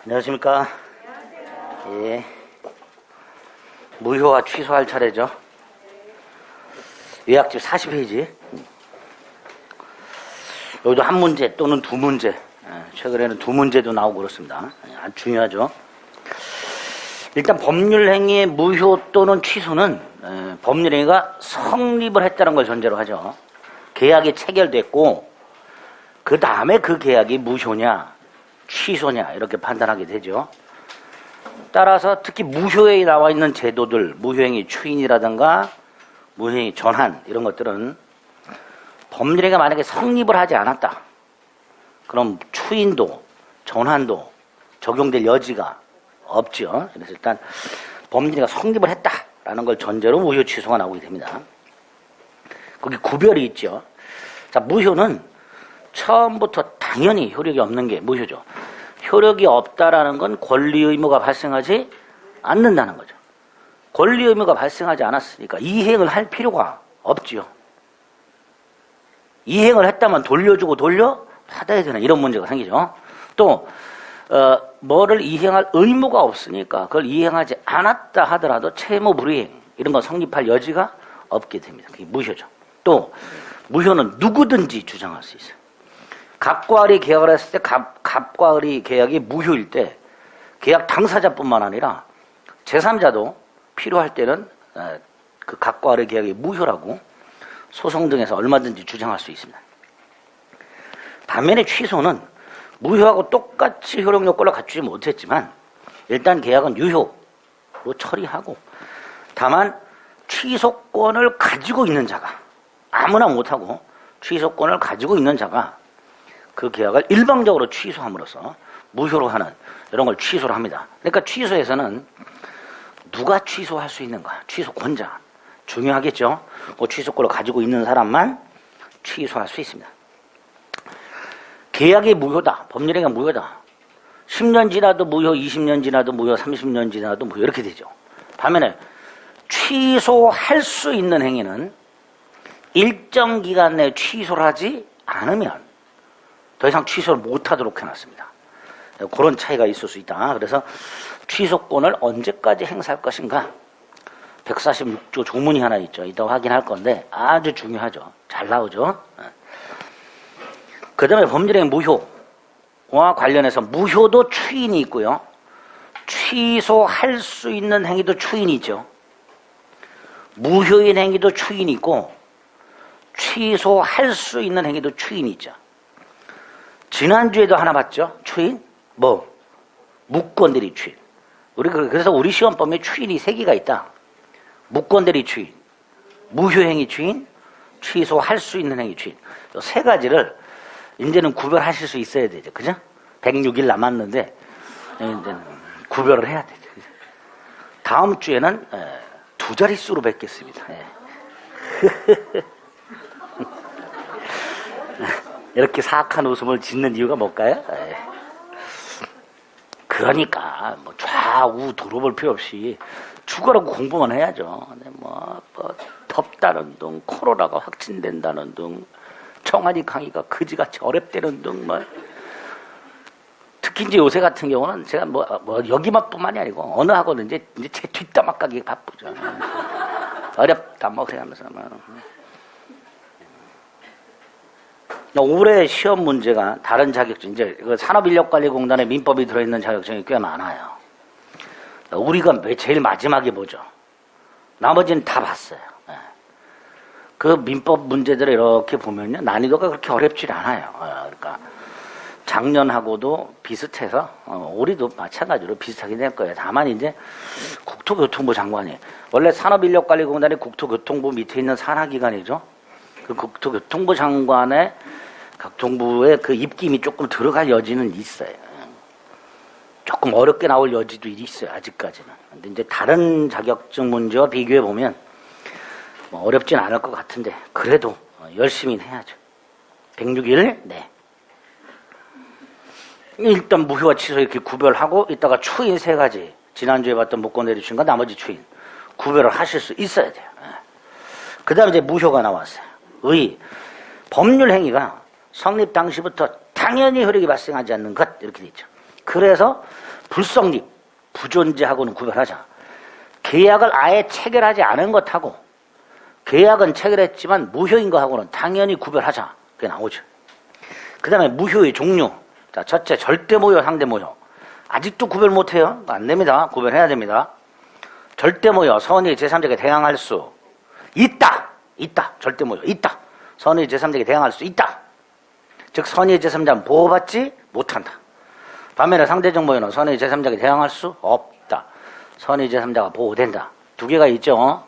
안녕하십니까. 예. 무효화 취소할 차례죠. 요약집 40페이지. 여기도 한 문제 또는 두 문제. 최근에는 두 문제도 나오고 그렇습니다. 아주 중요하죠. 일단 법률행위의 무효 또는 취소는 법률행위가 성립을 했다는 걸 전제로 하죠. 계약이 체결됐고 그 다음에 그 계약이 무효냐 취소냐 이렇게 판단하게 되죠. 따라서 특히 무효에 나와 있는 제도들, 무효행위 추인이라든가 무효행위 전환 이런 것들은 법률행위가 만약에 성립을 하지 않았다. 그럼 추인도 전환도 적용될 여지가 없죠. 그래서 일단 법률행위가 성립을 했다라는 걸 전제로 무효 취소가 나오게 됩니다. 거기 구별이 있죠. 자, 무효는 처음부터 당연히 효력이 없는 게 무효죠. 효력이 없다라는 건 권리 의무가 발생하지 않는다는 거죠. 권리 의무가 발생하지 않았으니까 이행을 할 필요가 없지요. 이행을 했다면 돌려주고 돌려받아야 되는 이런 문제가 생기죠. 또 뭐를 이행할 의무가 없으니까 그걸 이행하지 않았다 하더라도 채무 불이행 이런 건 성립할 여지가 없게 됩니다. 그게 무효죠. 또 무효는 누구든지 주장할 수 있어요. 갑과 을이 계약을 했을 때 갑과 을이 계약이 무효일 때 계약 당사자뿐만 아니라 제3자도 필요할 때는 그 갑과 을의 계약이 무효라고 소송 등에서 얼마든지 주장할 수 있습니다. 반면에 취소는 무효하고 똑같이 효력 요건을 갖추지 못했지만 일단 계약은 유효로 처리하고 다만 취소권을 가지고 있는 자가 아무나 못하고 취소권을 가지고 있는 자가 그 계약을 일방적으로 취소함으로써 무효로 하는 이런 걸 취소를 합니다. 그러니까 취소에서는 누가 취소할 수 있는가? 취소권자. 중요하겠죠. 그 취소권을 가지고 있는 사람만 취소할 수 있습니다. 계약이 무효다. 법률행위가 무효다. 10년 지나도 무효, 20년 지나도 무효, 30년 지나도 무효 이렇게 되죠. 반면에 취소할 수 있는 행위는 일정 기간 내에 취소를 하지 않으면 더 이상 취소를 못하도록 해놨습니다. 그런 차이가 있을 수 있다. 그래서 취소권을 언제까지 행사할 것인가 146조 조문이 하나 있죠. 이따 확인할 건데 아주 중요하죠. 잘 나오죠. 그 다음에 법률행위 무효와 관련해서 무효도 추인이 있고요. 취소할 수 있는 행위도 추인이 있죠. 무효인 행위도 추인이 있고 취소할 수 있는 행위도 추인이 있죠. 지난주에도 하나 봤죠? 추인? 뭐? 무권대리 추인. 그래서 우리 시험법에 추인이 3개가 있다. 무권대리 추인, 무효행위 추인, 취소할 수 있는 행위 추인. 이 3가지를 이제는 구별하실 수 있어야 되죠. 그죠? 106일 남았는데 이제는 구별을 해야 되죠. 다음 주에는 2자릿수로 뵙겠습니다. 이렇게 사악한 웃음을 짓는 이유가 뭘까요? 그러니까 뭐 좌우 돌아볼 필요 없이 죽어라고 공부만 해야죠. 뭐 덥다는 둥, 코로나가 확진된다는 둥, 청와대 강의가 그지같이 어렵다는 둥, 뭐 특히 이제 요새 같은 경우는 제가 뭐 여기만뿐만이 아니고 어느 학원은 이제 제 뒷담화 까기 바쁘죠. 어렵다 뭐 그러면서 뭐. 올해 시험 문제가 다른 자격증, 이제 산업인력관리공단에 민법이 들어있는 자격증이 꽤 많아요. 우리가 제일 마지막에 보죠. 나머지는 다 봤어요. 그 민법 문제들을 이렇게 보면요. 난이도가 그렇게 어렵지 않아요. 그러니까 작년하고도 비슷해서 올해도 마찬가지로 비슷하게 될 거예요. 다만 이제 국토교통부 장관이 원래 산업인력관리공단이 국토교통부 밑에 있는 산하기관이죠. 그 국토교통부 장관의 교통부의 그 입김이 조금 들어갈 여지는 있어요. 조금 어렵게 나올 여지도 있어요. 아직까지는. 근데 이제 다른 자격증 문제와 비교해 보면 뭐 어렵진 않을 것 같은데 그래도 열심히 해야죠. 106일 네. 일단 무효와 취소 이렇게 구별하고 이따가 추인 3가지 지난주에 봤던 무권대리 추인과 나머지 추인 구별을 하실 수 있어야 돼요. 그 다음에 이제 무효가 나왔어요. 법률행위가 성립 당시부터 당연히 효력이 발생하지 않는 것 이렇게 돼 있죠. 그래서 불성립, 부존재하고는 구별하자. 계약을 아예 체결하지 않은 것하고 계약은 체결했지만 무효인 것하고는 당연히 구별하자. 그게 나오죠. 그 다음에 무효의 종류. 자, 첫째, 절대 무효, 상대 무효. 아직도 구별 못해요. 안 됩니다. 구별해야 됩니다. 절대 무효, 선의 제3자에게 대항할 수 있다. 있다. 절대 무효, 있다. 선의 제3자에게 대항할 수 있다. 즉, 선의 제3자는 보호받지 못한다. 반면에 상대적 무효는 선의 제3자에게 대항할 수 없다. 선의 제3자가 보호된다. 두 개가 있죠.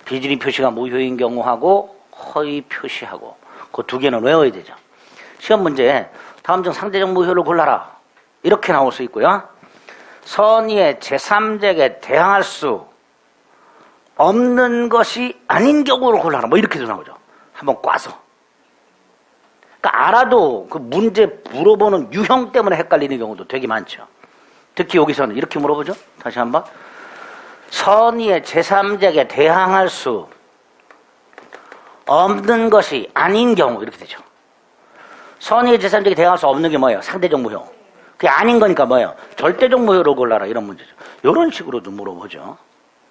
비질의 표시가 무효인 경우하고 허위 표시하고 그 두 개는 외워야 되죠. 시험 문제에 다음 중 상대적 무효를 골라라. 이렇게 나올 수 있고요. 선의의 제3자에게 대항할 수 없는 것이 아닌 경우를 골라라. 뭐 이렇게도 나오죠. 한번 꽈서. 그러니까 알아도 그 문제 물어보는 유형 때문에 헷갈리는 경우도 되게 많죠. 특히 여기서는 이렇게 물어보죠. 다시 한번. 선의의 제3자에게 대항할 수 없는 것이 아닌 경우 이렇게 되죠. 선의의 제3자에게 대항할 수 없는 게 뭐예요? 상대적 무효. 그게 아닌 거니까 뭐예요? 절대적 무효를 골라라 이런 문제죠. 이런 식으로도 물어보죠.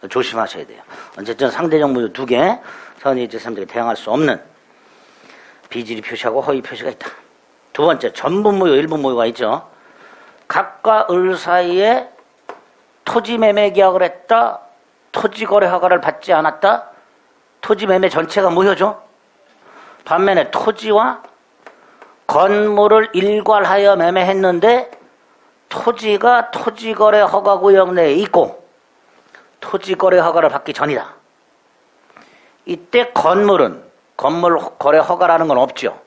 조심하셔야 돼요. 어쨌든 상대적 무효 두 개, 선의의 제3자에게 대항할 수 없는 비질의 표시하고 허위 표시가 있다. 두 번째, 전부 무효, 일부 무효가 있죠. 각과 을 사이에 토지 매매 계약을 했다. 토지 거래 허가를 받지 않았다. 토지 매매 전체가 무효죠. 반면에 토지와 건물을 일괄하여 매매했는데 토지가 토지거래 허가 구역 내에 있고 토지거래 허가를 받기 전이다. 이때 건물은 건물 거래 허가라는 건 없죠.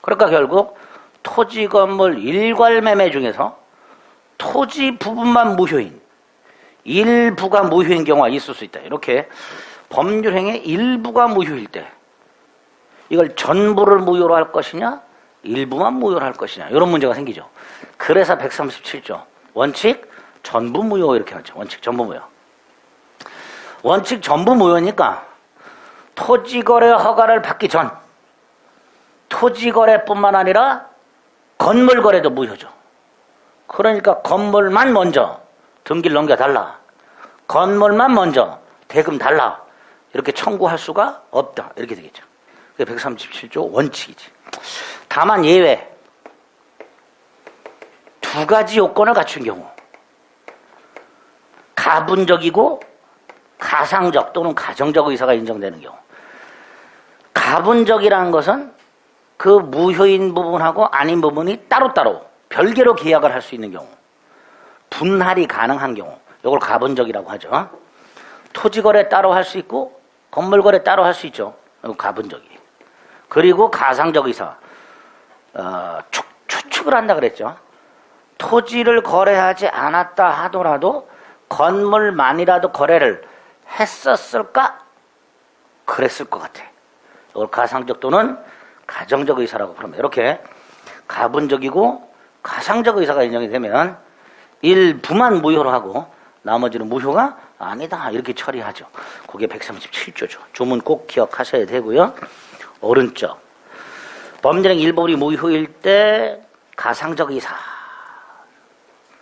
그러니까 결국 토지 건물 일괄 매매 중에서 토지 부분만 무효인 일부가 무효인 경우가 있을 수 있다. 이렇게 법률행위의 일부가 무효일 때 이걸 전부를 무효로 할 것이냐 일부만 무효로 할 것이냐 이런 문제가 생기죠. 그래서 137조 원칙 전부 무효 이렇게 하죠. 원칙 전부 무효. 원칙 전부 무효니까 토지거래 허가를 받기 전 토지거래뿐만 아니라 건물거래도 무효죠. 그러니까 건물만 먼저 등기를 넘겨달라. 건물만 먼저 대금 달라. 이렇게 청구할 수가 없다. 이렇게 되겠죠. 그게 137조 원칙이지. 다만 예외. 두 가지 요건을 갖춘 경우. 가분적이고 가상적 또는 가정적 의사가 인정되는 경우. 가분적이라는 것은 그 무효인 부분하고 아닌 부분이 따로따로 별개로 계약을 할 수 있는 경우. 분할이 가능한 경우. 이걸 가분적이라고 하죠. 토지거래 따로 할 수 있고 건물거래 따로 할 수 있죠. 이거 가분적이. 그리고 가상적 의사. 추측을 한다 그랬죠. 토지를 거래하지 않았다 하더라도 건물만이라도 거래를 했었을까? 그랬을 것 같아. 이걸 가상적 또는 가정적 의사라고 부릅니다. 이렇게 가분적이고 가상적 의사가 인정이 되면 일부만 무효로 하고 나머지는 무효가 아니다. 이렇게 처리하죠. 그게 137조죠. 조문 꼭 기억하셔야 되고요. 오른쪽. 법률행 일부분이 무효일 때 가상적 의사.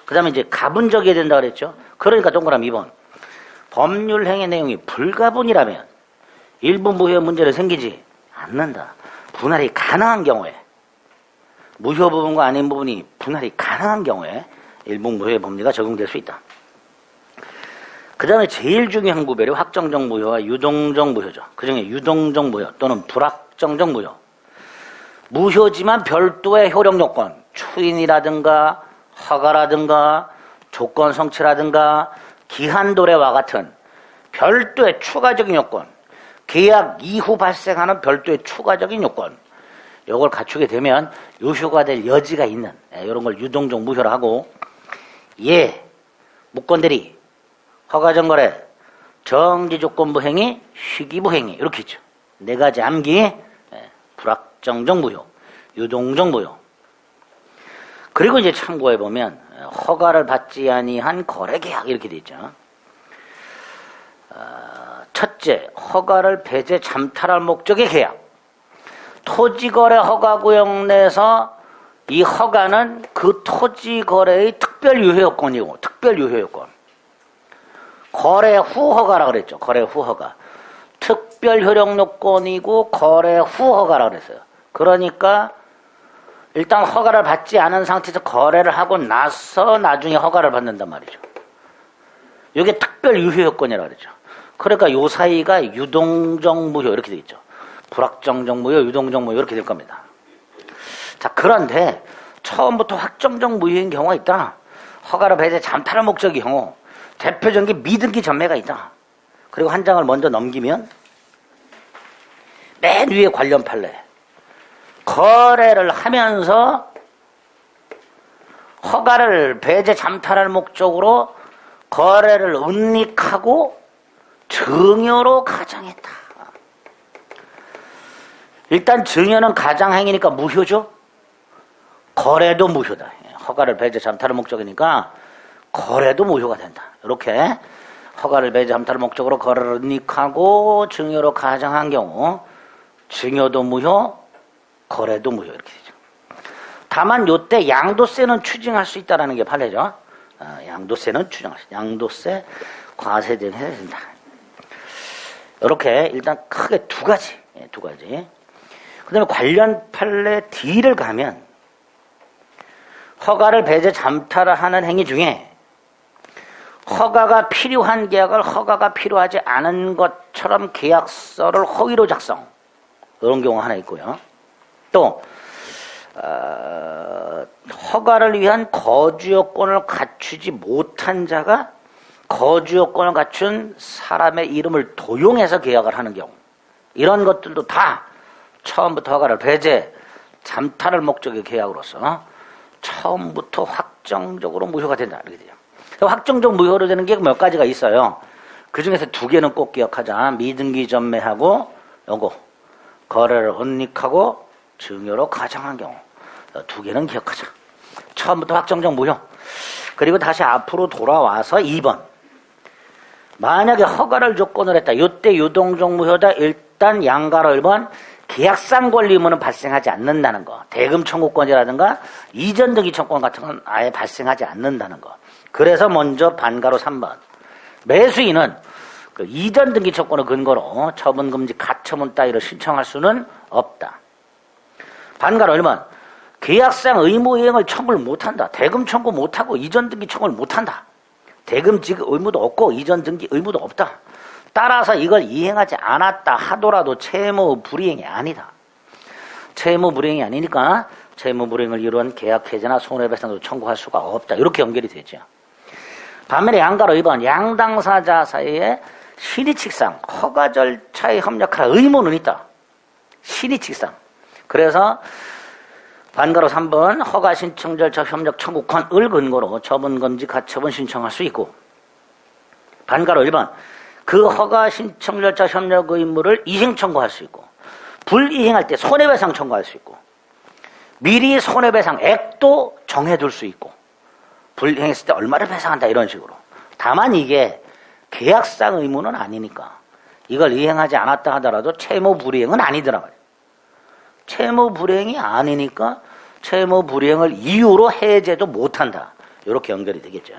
그 다음에 이제 가분적이어야 된다 그랬죠. 그러니까 동그라미 2번. 법률행위 내용이 불가분이라면 일부 무효 문제는 생기지 않는다. 분할이 가능한 경우에 무효 부분과 아닌 부분이 분할이 가능한 경우에 일부 무효의 법리가 적용될 수 있다. 그 다음에 제일 중요한 구별이 확정적 무효와 유동적 무효죠. 그 중에 유동적 무효 또는 불확정적 무효. 무효지만 별도의 효력 요건, 추인이라든가 허가라든가 조건 성취라든가 기한 도래와 같은 별도의 추가적인 요건, 계약 이후 발생하는 별도의 추가적인 요건, 이걸 갖추게 되면 유효가 될 여지가 있는 이런 걸 유동적 무효로 하고, 무건대리, 허가정거래, 정지조건부 행위, 시기부 행위 이렇게 있죠. 네 가지 암기, 불확정적 무효, 유동적 무효. 그리고 이제 참고해 보면 허가를 받지 아니한 거래계약 이렇게 돼 있죠. 첫째, 허가를 배제 잠탈할 목적의 계약. 토지거래 허가구역 내에서 이 허가는 그 토지 거래의 특별 유효 요건이고, 특별 유효 요건. 거래 후 허가라 그랬죠. 거래 후 허가. 특별 효력 요건이고 거래 후 허가라 그랬어요. 그러니까 일단 허가를 받지 않은 상태에서 거래를 하고 나서 나중에 허가를 받는단 말이죠. 이게 특별 유효 요건이라 그랬죠. 그러니까 요 사이가 유동적 무효 이렇게 되겠죠. 불확정적 무효, 유동적 무효 이렇게 될 겁니다. 자, 그런데 처음부터 확정적 무효인 경우가 있다. 허가를 배제 잠탈의 목적의 경우 대표적인 게 미등기 전매가 있다. 그리고 한 장을 먼저 넘기면 맨 위에 관련 판례. 거래를 하면서 허가를 배제 잠탈할 목적으로 거래를 은닉하고 증여로 가장했다. 일단 증여는 가장행위니까 무효죠. 거래도 무효다. 허가를 배제 잠탈할 목적이니까 거래도 무효가 된다. 이렇게 허가를 배제 잠탈할 목적으로 거래를 은닉하고 증여로 가장한 경우 증여도 무효, 거래도 무효 이렇게 되죠. 다만 요때 양도세는 추징할 수 있다는 게 판례죠. 양도세는 추징할 수 있다. 양도세, 과세 등을 해야 된다. 이렇게 일단 크게 두 가지. 그 다음에 관련 판례 D를 가면 허가를 배제 잠탈을 하는 행위 중에 허가가 필요한 계약을 허가가 필요하지 않은 것처럼 계약서를 허위로 작성. 이런 경우 하나 있고요. 또 허가를 위한 거주 요건을 갖추지 못한 자가 거주 요건을 갖춘 사람의 이름을 도용해서 계약을 하는 경우, 이런 것들도 다 처음부터 허가를 배제 잠탈할 목적의 계약으로서 처음부터 확정적으로 무효가 된다. 이렇게 돼요. 확정적 무효로 되는 게 몇 가지가 있어요. 그 중에서 두 개는 꼭 기억하자. 미등기 전매하고 요거 거래를 은닉하고 증여로 가장한 경우, 두 개는 기억하자. 처음부터 확정적 무효. 그리고 다시 앞으로 돌아와서 2번. 만약에 허가를 조건을 했다. 이때 유동적 무효다. 일단 양가로 1번 계약상 권리 의무는 발생하지 않는다는 거. 대금 청구권이라든가 이전 등기 청구권 같은 건 아예 발생하지 않는다는 거. 그래서 먼저 반가로 3번. 매수인은 그 이전 등기 청구권을 근거로 처분금지 가처분 따위를 신청할 수는 없다. 반가로 1번. 계약상 의무 이행을 청구를 못한다. 대금 청구 못하고 이전 등기 청구를 못한다. 대금 지급 의무도 없고 이전 등기 의무도 없다. 따라서 이걸 이행하지 않았다 하더라도 채무 불이행이 아니다. 채무 불이행이 아니니까 채무 불이행을 이루한 계약 해제나 손해배상도 청구할 수가 없다. 이렇게 연결이 되죠. 반면에 양가로 2번 양당사자 사이에 신의칙상 허가 절차에 협력할 의무는 있다. 신의칙상. 그래서 반가로 3번 허가 신청 절차 협력 청구권을 근거로 처분금지 가처분 신청할 수 있고, 반가로 1번 그 허가 신청 절차 협력 의무를 이행 청구할 수 있고, 불이행할 때 손해배상 청구할 수 있고, 미리 손해배상액도 정해둘 수 있고, 불이행했을 때 얼마를 배상한다 이런 식으로. 다만 이게 계약상 의무는 아니니까 이걸 이행하지 않았다 하더라도 채무 불이행은 아니더라고요. 채무 불이행이 아니니까 채무 불이행을 이유로 해제도 못한다. 이렇게 연결이 되겠죠.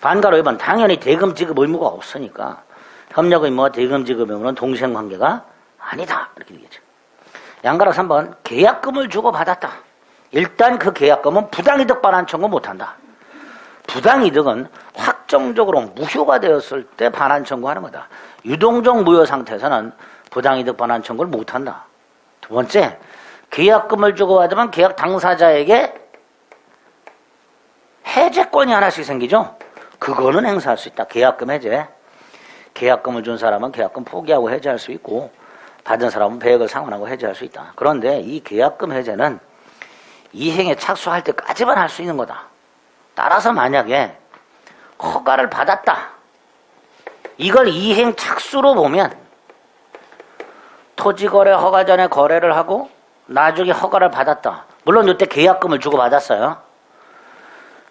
반가로 2번 당연히 대금 지급 의무가 없으니까 협력 의무와 대금 지급 의무는 동생관계가 아니다. 이렇게 되겠죠. 양가로 3번 계약금을 주고받았다. 일단 그 계약금은 부당이득 반환 청구 못한다. 부당이득은 확정적으로 무효가 되었을 때 반환 청구하는 거다. 유동적 무효 상태에서는 부당이득 반환 청구를 못한다. 두 번째, 계약금을 주고받으면 계약 당사자에게 해제권이 하나씩 생기죠. 그거는 행사할 수 있다. 계약금 해제. 계약금을 준 사람은 계약금 포기하고 해제할 수 있고, 받은 사람은 배액을 상환하고 해제할 수 있다. 그런데 이 계약금 해제는 이행에 착수할 때까지만 할 수 있는 거다. 따라서 만약에 허가를 받았다. 이걸 이행 착수로 보면 토지거래 허가 전에 거래를 하고 나중에 허가를 받았다. 물론 이때 계약금을 주고받았어요.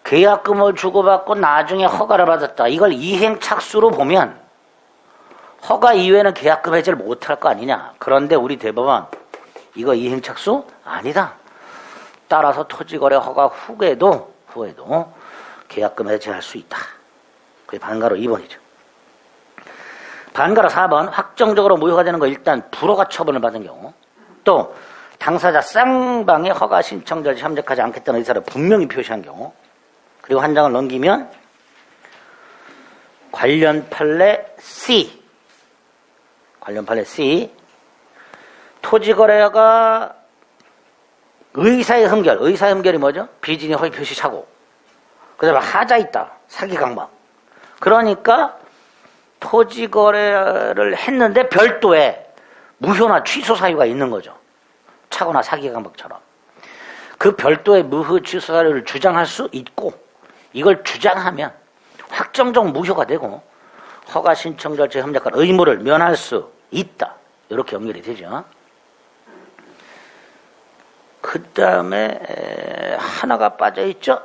계약금을 주고받고 나중에 허가를 받았다. 이걸 이행 착수로 보면 허가 이외에는 계약금 해제를 못할 거 아니냐. 그런데 우리 대법원 이거 이행 착수? 아니다. 따라서 토지거래 허가 후에도 계약금 해지할 수 있다. 그게 반가로 2번이죠. 반가로 4번, 확정적으로 무효가 되는 거 일단 불허가 처분을 받은 경우, 또 당사자 쌍방의 허가 신청자를 협력하지 않겠다는 의사를 분명히 표시한 경우, 그리고 한 장을 넘기면 관련 판례 C, 토지거래가 의사의 흠결이 뭐죠? 비진이 허위 표시 착오, 그 다음에 하자 있다, 사기 강박. 그러니까 토지거래를 했는데 별도의 무효나 취소 사유가 있는 거죠. 착오나 사기 강박처럼. 그 별도의 무효 취소 사유를 주장할 수 있고, 이걸 주장하면 확정적 무효가 되고 허가 신청 절차에 협력할 의무를 면할 수 있다. 이렇게 연결이 되죠. 그 다음에 하나가 빠져있죠.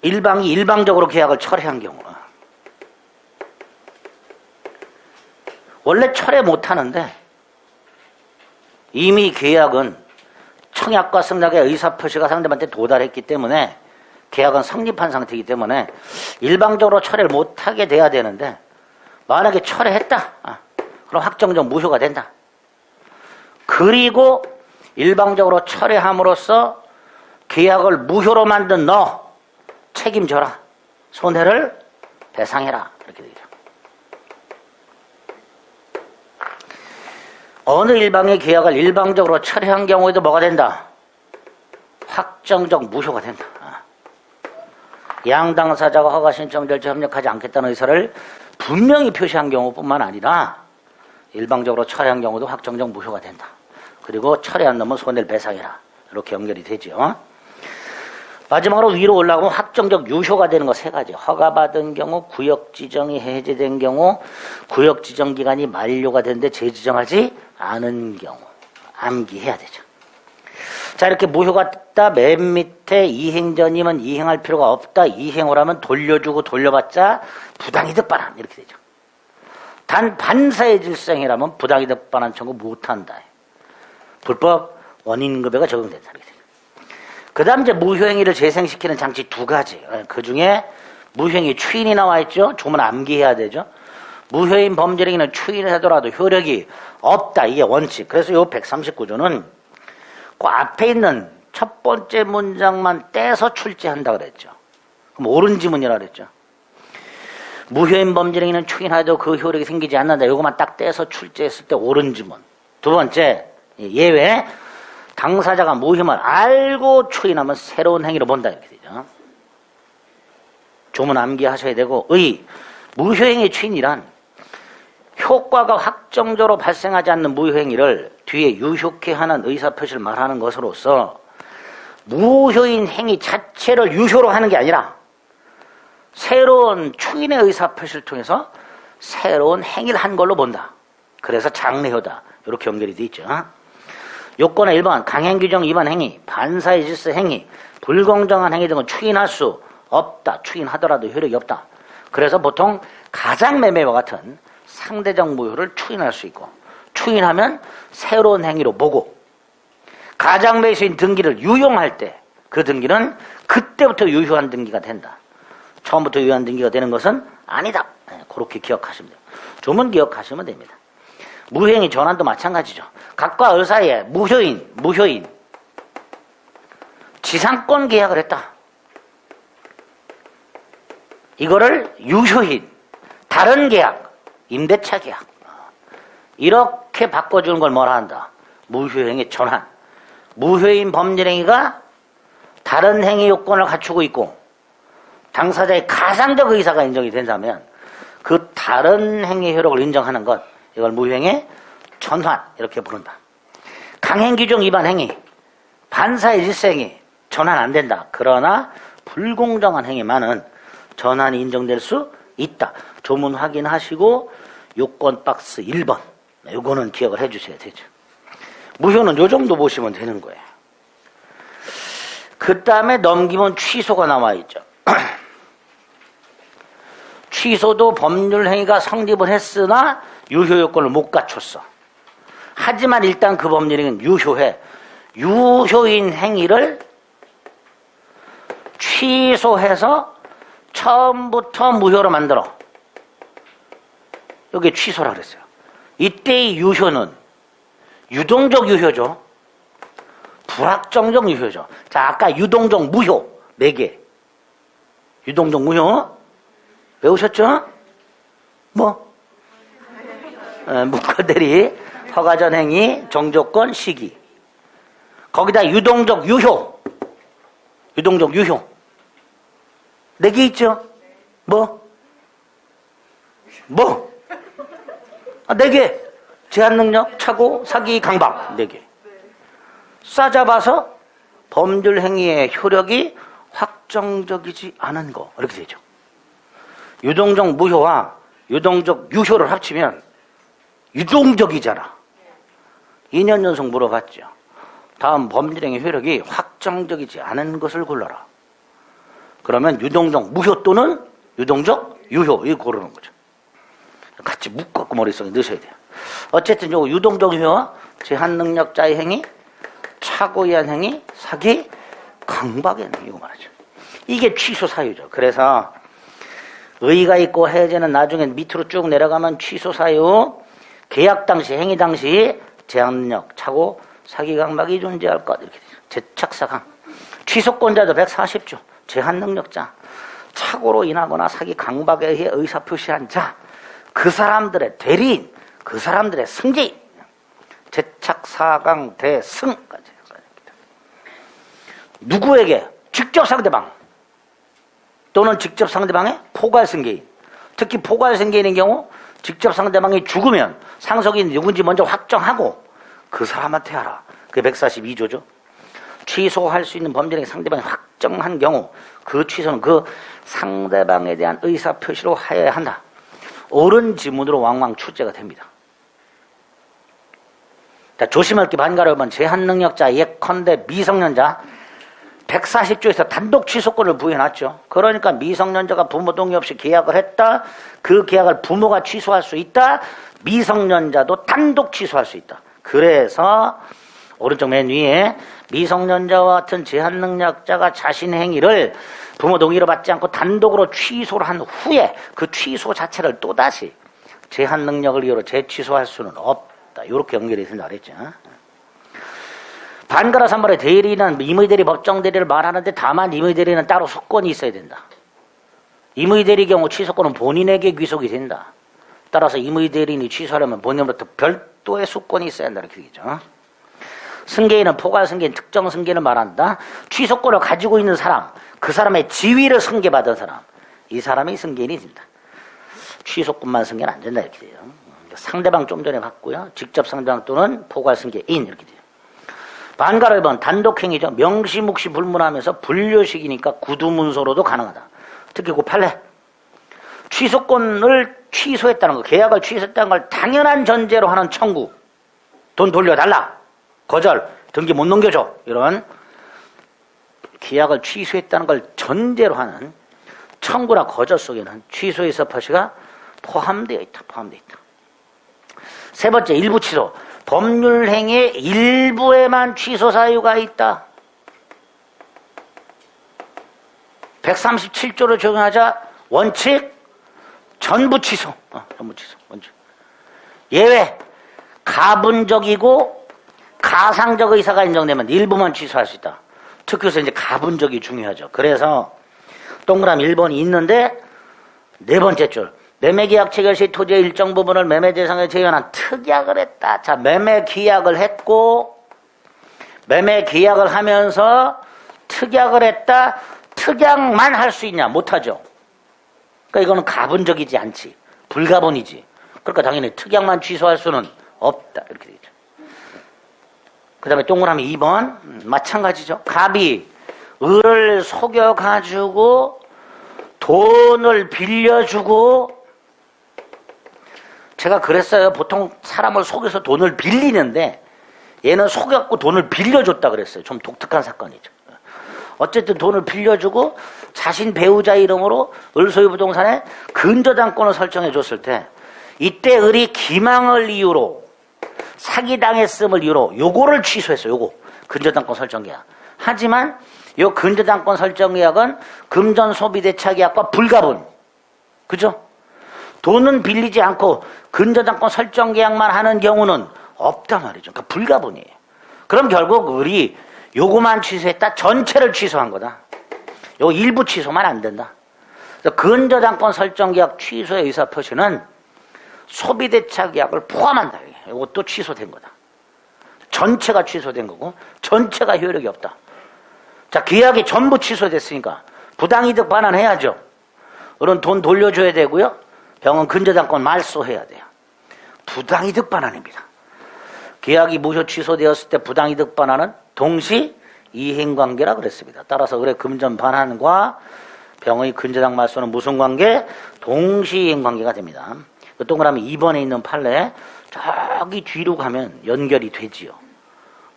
일방이 일방적으로 계약을 철회한 경우. 원래 철회 못하는데 이미 계약은 청약과 승낙의 의사표시가 상대방한테 도달했기 때문에 계약은 성립한 상태이기 때문에 일방적으로 철회를 못하게 돼야 되는데, 만약에 철회했다, 그럼 확정적 무효가 된다. 그리고 일방적으로 철회함으로써 계약을 무효로 만든 너 책임져라, 손해를 배상해라, 이렇게 되죠. 어느 일방의 계약을 일방적으로 철회한 경우에도 뭐가 된다? 확정적 무효가 된다. 양 당사자가 허가 신청 절차에 협력하지 않겠다는 의사를 분명히 표시한 경우뿐만 아니라 일방적으로 철회한 경우도 확정적 무효가 된다. 그리고 철회한 놈은 손해를 배상해라. 이렇게 연결이 되죠. 마지막으로 위로 올라가면 확정적 유효가 되는 거 3가지. 허가받은 경우, 구역 지정이 해제된 경우, 구역 지정 기간이 만료가 됐는데 재지정하지 않은 경우. 암기해야 되죠. 자, 이렇게 무효가 됐다. 맨 밑에 이행 전이면 이행할 필요가 없다. 이행을 하면 돌려주고 돌려받자 부당이득 반환, 이렇게 되죠. 단 반사의 질성이라면 부당이득 반환 청구 못한다. 불법 원인급여가 적용된다, 이렇게 되죠. 그 다음 이제 무효행위를 재생시키는 장치 2가지. 그 중에 무효행위 추인이 나와 있죠. 조문 암기해야 되죠. 무효인 범죄행위는 추인하더라도 효력이 없다. 이게 원칙. 그래서 이 139조는 그 앞에 있는 첫 번째 문장만 떼서 출제한다 그랬죠. 그럼 옳은 지문이라 그랬죠. 무효인 범죄행위는 추인하여도 그 효력이 생기지 않는다. 요것만 딱 떼서 출제했을 때 옳은 지문. 2번째, 예외. 당사자가 무혐을 알고 추인하면 새로운 행위로 본다, 이렇게 되죠. 조문 암기하셔야 되고, 무효행위 추인이란 효과가 확정적으로 발생하지 않는 무효행위를 뒤에 유효케 하는 의사표시를 말하는 것으로서 무효인 행위 자체를 유효로 하는 게 아니라 새로운 추인의 의사표시를 통해서 새로운 행위를 한 걸로 본다. 그래서 장래효다. 이렇게 연결이 되어 있죠. 요건의 1번 강행규정 위반 행위, 반사의 질서 행위, 불공정한 행위 등은 추인할 수 없다. 추인하더라도 효력이 없다. 그래서 보통 가장매매와 같은 상대적 무효를 추인할 수 있고, 추인하면 새로운 행위로 보고, 가장매수인 등기를 유용할 때 그 등기는 그때부터 유효한 등기가 된다. 처음부터 유효한 등기가 되는 것은 아니다. 그렇게 기억하시면 돼요. 조문 기억하시면 됩니다. 무효행위 전환도 마찬가지죠. 각과 을 사이에 무효인 지상권 계약을 했다. 이거를 유효인 다른 계약, 임대차 계약, 이렇게 바꿔주는 걸 뭐라 한다? 무효행위 전환. 무효인 법률행위가 다른 행위 요건을 갖추고 있고 당사자의 가상적 의사가 인정이 된다면 그 다른 행위 효력을 인정하는 것, 이걸 무효행위 전환, 이렇게 부른다. 강행규정 위반 행위, 반사의 질서 행위 전환 안 된다. 그러나 불공정한 행위만은 전환이 인정될 수 있다. 조문 확인하시고 요건 박스 1번, 요거는 기억을 해주셔야 되죠. 무효는 요 정도 보시면 되는 거예요. 그 다음에 넘기면 취소가 나와 있죠. 취소도 법률행위가 성립을 했으나 유효 요건을 못 갖췄어. 하지만 일단 그 법률행위는 유효해. 유효인 행위를 취소해서 처음부터 무효로 만들어. 여기 취소라 그랬어요. 이때의 유효는 유동적 유효죠. 불확정적 유효죠. 자, 아까 유동적 무효 4개. 유동적 무효 외우셨죠? 묵과대리, 허가전 행위, 정조건, 시기. 거기다 유동적 유효. 유동적 유효. 4개 있죠? 뭐? 4개. 제한 능력, 착오, 사기, 강박. 4개. 싸잡아서 법률 행위의 효력이 확정적이지 않은 거. 이렇게 되죠. 유동적 무효와 유동적 유효를 합치면 유동적이잖아. 2년 연속 물어봤죠. 다음 법률행위 효력이 확정적이지 않은 것을 골라라. 그러면 유동적 무효 또는 유동적 유효 이거 고르는 거죠. 같이 묶어갖고 머릿속에 넣으셔야 돼요. 어쨌든 요 유동적 유효와 제한능력자의 행위, 착오에 의한 행위, 사기, 강박의 행위 이거 말하죠. 이게 취소 사유죠. 그래서 의의가 있고 해제는 나중에 밑으로 쭉 내려가면 취소 사유, 계약 당시, 행위 당시 제한능력, 착오, 사기, 강박이 존재할 것 이렇게 되죠. 제착사강. 취소권자도 140조, 제한능력자, 착오로 인하거나 사기, 강박에 의해 의사표시한 자, 그 사람들의 대리인, 그 사람들의 승지, 제착사강 대승까지. 누구에게? 직접 상대방 또는 직접 상대방의 포괄승계인. 특히 포괄승계인의 경우 직접 상대방이 죽으면 상속인 누군지 먼저 확정하고 그 사람한테 하라. 그게 142조죠. 취소할 수 있는 범죄행위 상대방이 확정한 경우 그 취소는 그 상대방에 대한 의사표시로 하여야 한다. 옳은 지문으로 왕왕 출제가 됩니다. 자, 조심할 게 반가르면 제한능력자 예컨대 미성년자 140조에서 단독 취소권을 부여해놨죠. 그러니까 미성년자가 부모 동의 없이 계약을 했다. 그 계약을 부모가 취소할 수 있다. 미성년자도 단독 취소할 수 있다. 그래서 오른쪽 맨 위에 미성년자와 같은 제한능력자가 자신의 행위를 부모 동의를 받지 않고 단독으로 취소를 한 후에 그 취소 자체를 또다시 제한능력을 이유로 재취소할 수는 없다. 이렇게 연결이 된다 그랬죠. 반가라 3번의 대리는 임의대리, 법정대리를 말하는데 다만 임의대리는 따로 수권이 있어야 된다. 임의대리 경우 취소권은 본인에게 귀속이 된다. 따라서 임의대리인이 취소하려면 본인으로부터 별도의 수권이 있어야 한다. 이렇게 되겠죠. 승계인은 포괄승계인, 특정 승계인을 말한다. 취소권을 가지고 있는 사람, 그 사람의 지위를 승계받은 사람, 이 사람이 승계인이 된다. 취소권만 승계는 안 된다. 이렇게 돼요. 상대방 좀 전에 봤고요. 직접 상대방 또는 포괄승계인 이렇게 돼요. 반가를 1번 단독행위죠. 명시묵시 불문하면서 분류식이니까 구두문서로도 가능하다. 특히 그 판례. 취소권을 취소했다는 거, 계약을 취소했다는 걸 당연한 전제로 하는 청구. 돈 돌려달라. 거절. 등기 못 넘겨줘. 이런 계약을 취소했다는 걸 전제로 하는 청구나 거절 속에는 취소의 서파시가 포함되어 있다. 세 번째, 일부 취소. 법률행위의 일부에만 취소 사유가 있다. 137조를 적용하자 원칙 전부 취소. 원칙. 예외. 가분적이고 가상적 의사가 인정되면 일부만 취소할 수 있다. 특히서 이제 가분적이 중요하죠. 그래서 동그라미 1번이 있는데 네 번째 줄. 매매계약 체결 시 토지의 일정 부분을 매매 대상에 제외한 특약을 했다. 자, 매매 계약을 했고 매매 계약을 하면서 특약을 했다. 특약만 할 수 있냐? 못하죠. 그러니까 이거는 가분적이지 않지. 불가분이지. 그러니까 당연히 특약만 취소할 수는 없다. 이렇게 되죠. 그 다음에 동그라미 2번 마찬가지죠. 갑이 을을 속여가지고 돈을 빌려주고, 제가 그랬어요. 보통 사람을 속여서 돈을 빌리는데 얘는 속여갖고 돈을 빌려줬다 그랬어요. 좀 독특한 사건이죠. 어쨌든 돈을 빌려주고 자신 배우자 이름으로 을소유부동산에 근저당권을 설정해 줬을 때 이때 을이 기망을 이유로 사기당했음을 이유로 요거를 취소했어요. 요거 근저당권 설정계약. 하지만 이 근저당권 설정 계약은 금전 소비 대차 계약과 불가분. 그죠? 돈은 빌리지 않고 근저당권 설정 계약만 하는 경우는 없단 말이죠. 그러니까 불가분이에요. 그럼 결국 우리 요거만 취소했다 전체를 취소한 거다. 요 일부 취소만 안 된다. 그래서 근저당권 설정 계약 취소의 의사 표시는 소비 대차 계약을 포함한다. 이것도 취소된 거다. 전체가 취소된 거고 전체가 효력이 없다. 자, 계약이 전부 취소됐으니까 부당이득 반환해야죠. 그런 돈 돌려줘야 되고요. 병원 근저당권 말소해야 돼요. 부당이득 반환입니다. 계약이 무효 취소되었을 때 부당이득 반환은 동시 이행관계라 그랬습니다. 따라서 의뢰 금전 반환과 병의 근저당 말소는 무슨 관계? 동시 이행관계가 됩니다. 동그라미 2번에 있는 판례 저기 뒤로 가면 연결이 되지요.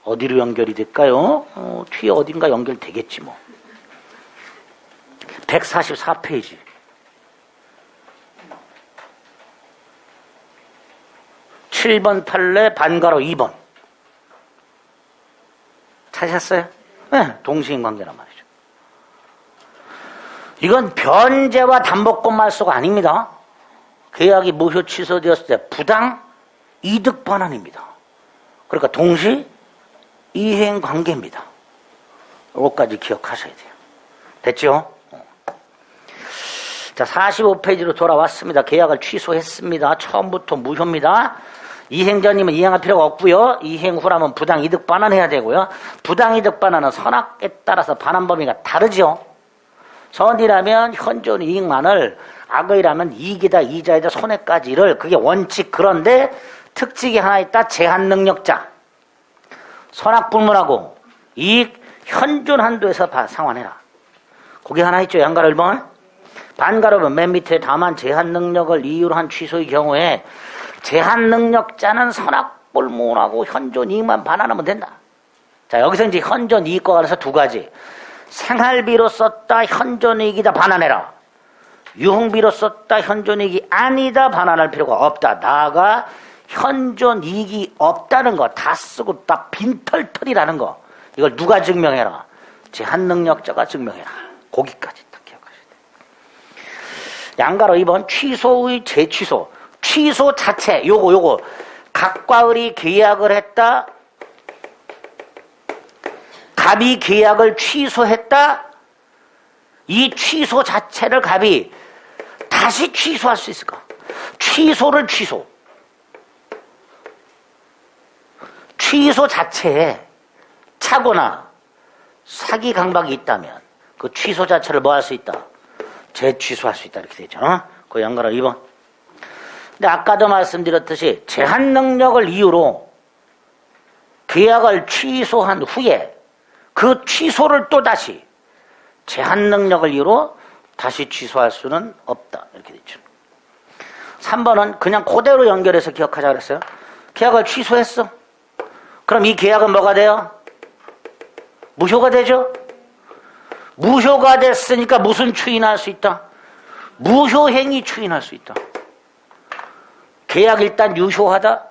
어디로 연결이 될까요? 뒤에 어딘가 연결되겠지 뭐. 144페이지. (7번) 판례 반가로 2번. 찾았어요? 네, 동시인관계란 말이죠. 이건 변제와 담보권 말소가 아닙니다. 계약이 무효 취소되었을 때 부당 이득 반환입니다. 그러니까 동시 이행 관계입니다. 이것까지 기억하셔야 돼요. 됐죠? 자, 45페이지로 돌아왔습니다. 계약을 취소했습니다. 처음부터 무효입니다. 이행 전이면 이행할 필요가 없고요. 이행 후라면 부당 이득 반환해야 되고요. 부당 이득 반환은 선악에 따라서 반환 범위가 다르죠. 선이라면 현존 이익만을, 악의라면 이익이다, 이자이다, 손해까지를, 그게 원칙. 그런데 특징이 하나 있다. 제한 능력자. 선악 불문하고 이익 현존 한도에서 상환해라. 그게 하나 있죠. 양가로 1번. 반가로는 맨 밑에 다만 제한 능력을 이유로 한 취소의 경우에 제한 능력자는 선악 불문하고 현존 이익만 반환하면 된다. 자, 여기서 이제 현존 이익과 관해서 두 가지. 생활비로 썼다 현존 이익이다 반환해라. 유흥비로 썼다 현존 이익이 아니다 반환할 필요가 없다. 나아가 현존 이익이 없다는 거 다 쓰고 딱 빈털털이라는 거, 이걸 누가 증명해라? 제한 능력자가 증명해라. 거기까지 딱 기억하셔야 돼요. 양가로 2번 취소의 재취소. 취소 자체 요거 갑과 을이 계약을 했다. 갑이 계약을 취소했다. 이 취소 자체를 갑이 다시 취소할 수 있을까? 취소를 취소 자체에 착오나 사기 강박이 있다면 그 취소 자체를 뭐 할 수 있다? 재취소할 수 있다. 이렇게 되죠. 그 연가로 2번. 근데 아까도 말씀드렸듯이 제한 능력을 이유로 계약을 취소한 후에 그 취소를 또 다시 제한 능력을 이유로 다시 취소할 수는 없다. 이렇게 되죠. 3번은 그냥 그대로 연결해서 기억하자 그랬어요. 계약을 취소했어. 그럼 이 계약은 뭐가 돼요? 무효가 되죠? 무효가 됐으니까 무슨 추인할 수 있다? 무효행위 추인할 수 있다. 계약 일단 유효하다,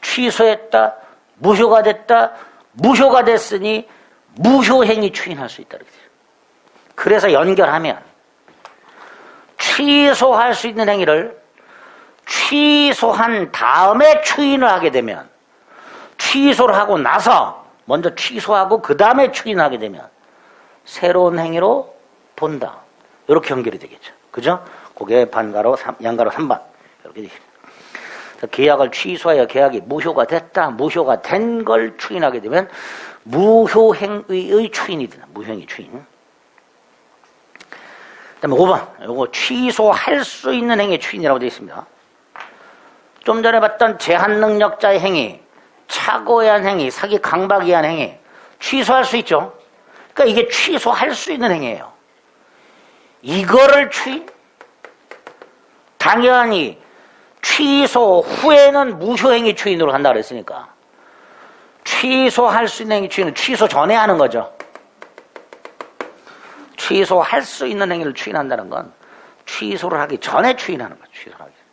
취소했다, 무효가 됐다, 무효가 됐으니 무효행위 추인할 수 있다. 그래서 연결하면 취소할 수 있는 행위를 취소한 다음에 추인을 하게 되면, 취소를 하고 나서 먼저 취소하고 그 다음에 추인하게 되면 새로운 행위로 본다. 이렇게 연결이 되겠죠. 그죠? 그게 반가로 양가로 3번 이렇게 되겠습니다. 계약을 취소하여 계약이 무효가 됐다. 무효가 된 걸 추인하게 되면 무효행위의 추인이 된다. 무효행위 추인. 그다음에 5번. 요거 취소할 수 있는 행위 추인이라고 되어 있습니다. 좀 전에 봤던 제한 능력자의 행위, 착오에 한 행위, 사기 강박에 한 행위 취소할 수 있죠. 그러니까 이게 취소할 수 있는 행위예요. 이거를 추인? 당연히 취소 후에는 무효행위 추인으로 한다 그랬으니까 취소할 수 있는 행위 추인은 취소 전에 하는 거죠. 취소할 수 있는 행위를 추인한다는 건 취소를 하기 전에 추인하는 거죠. 취소를 하기 전에.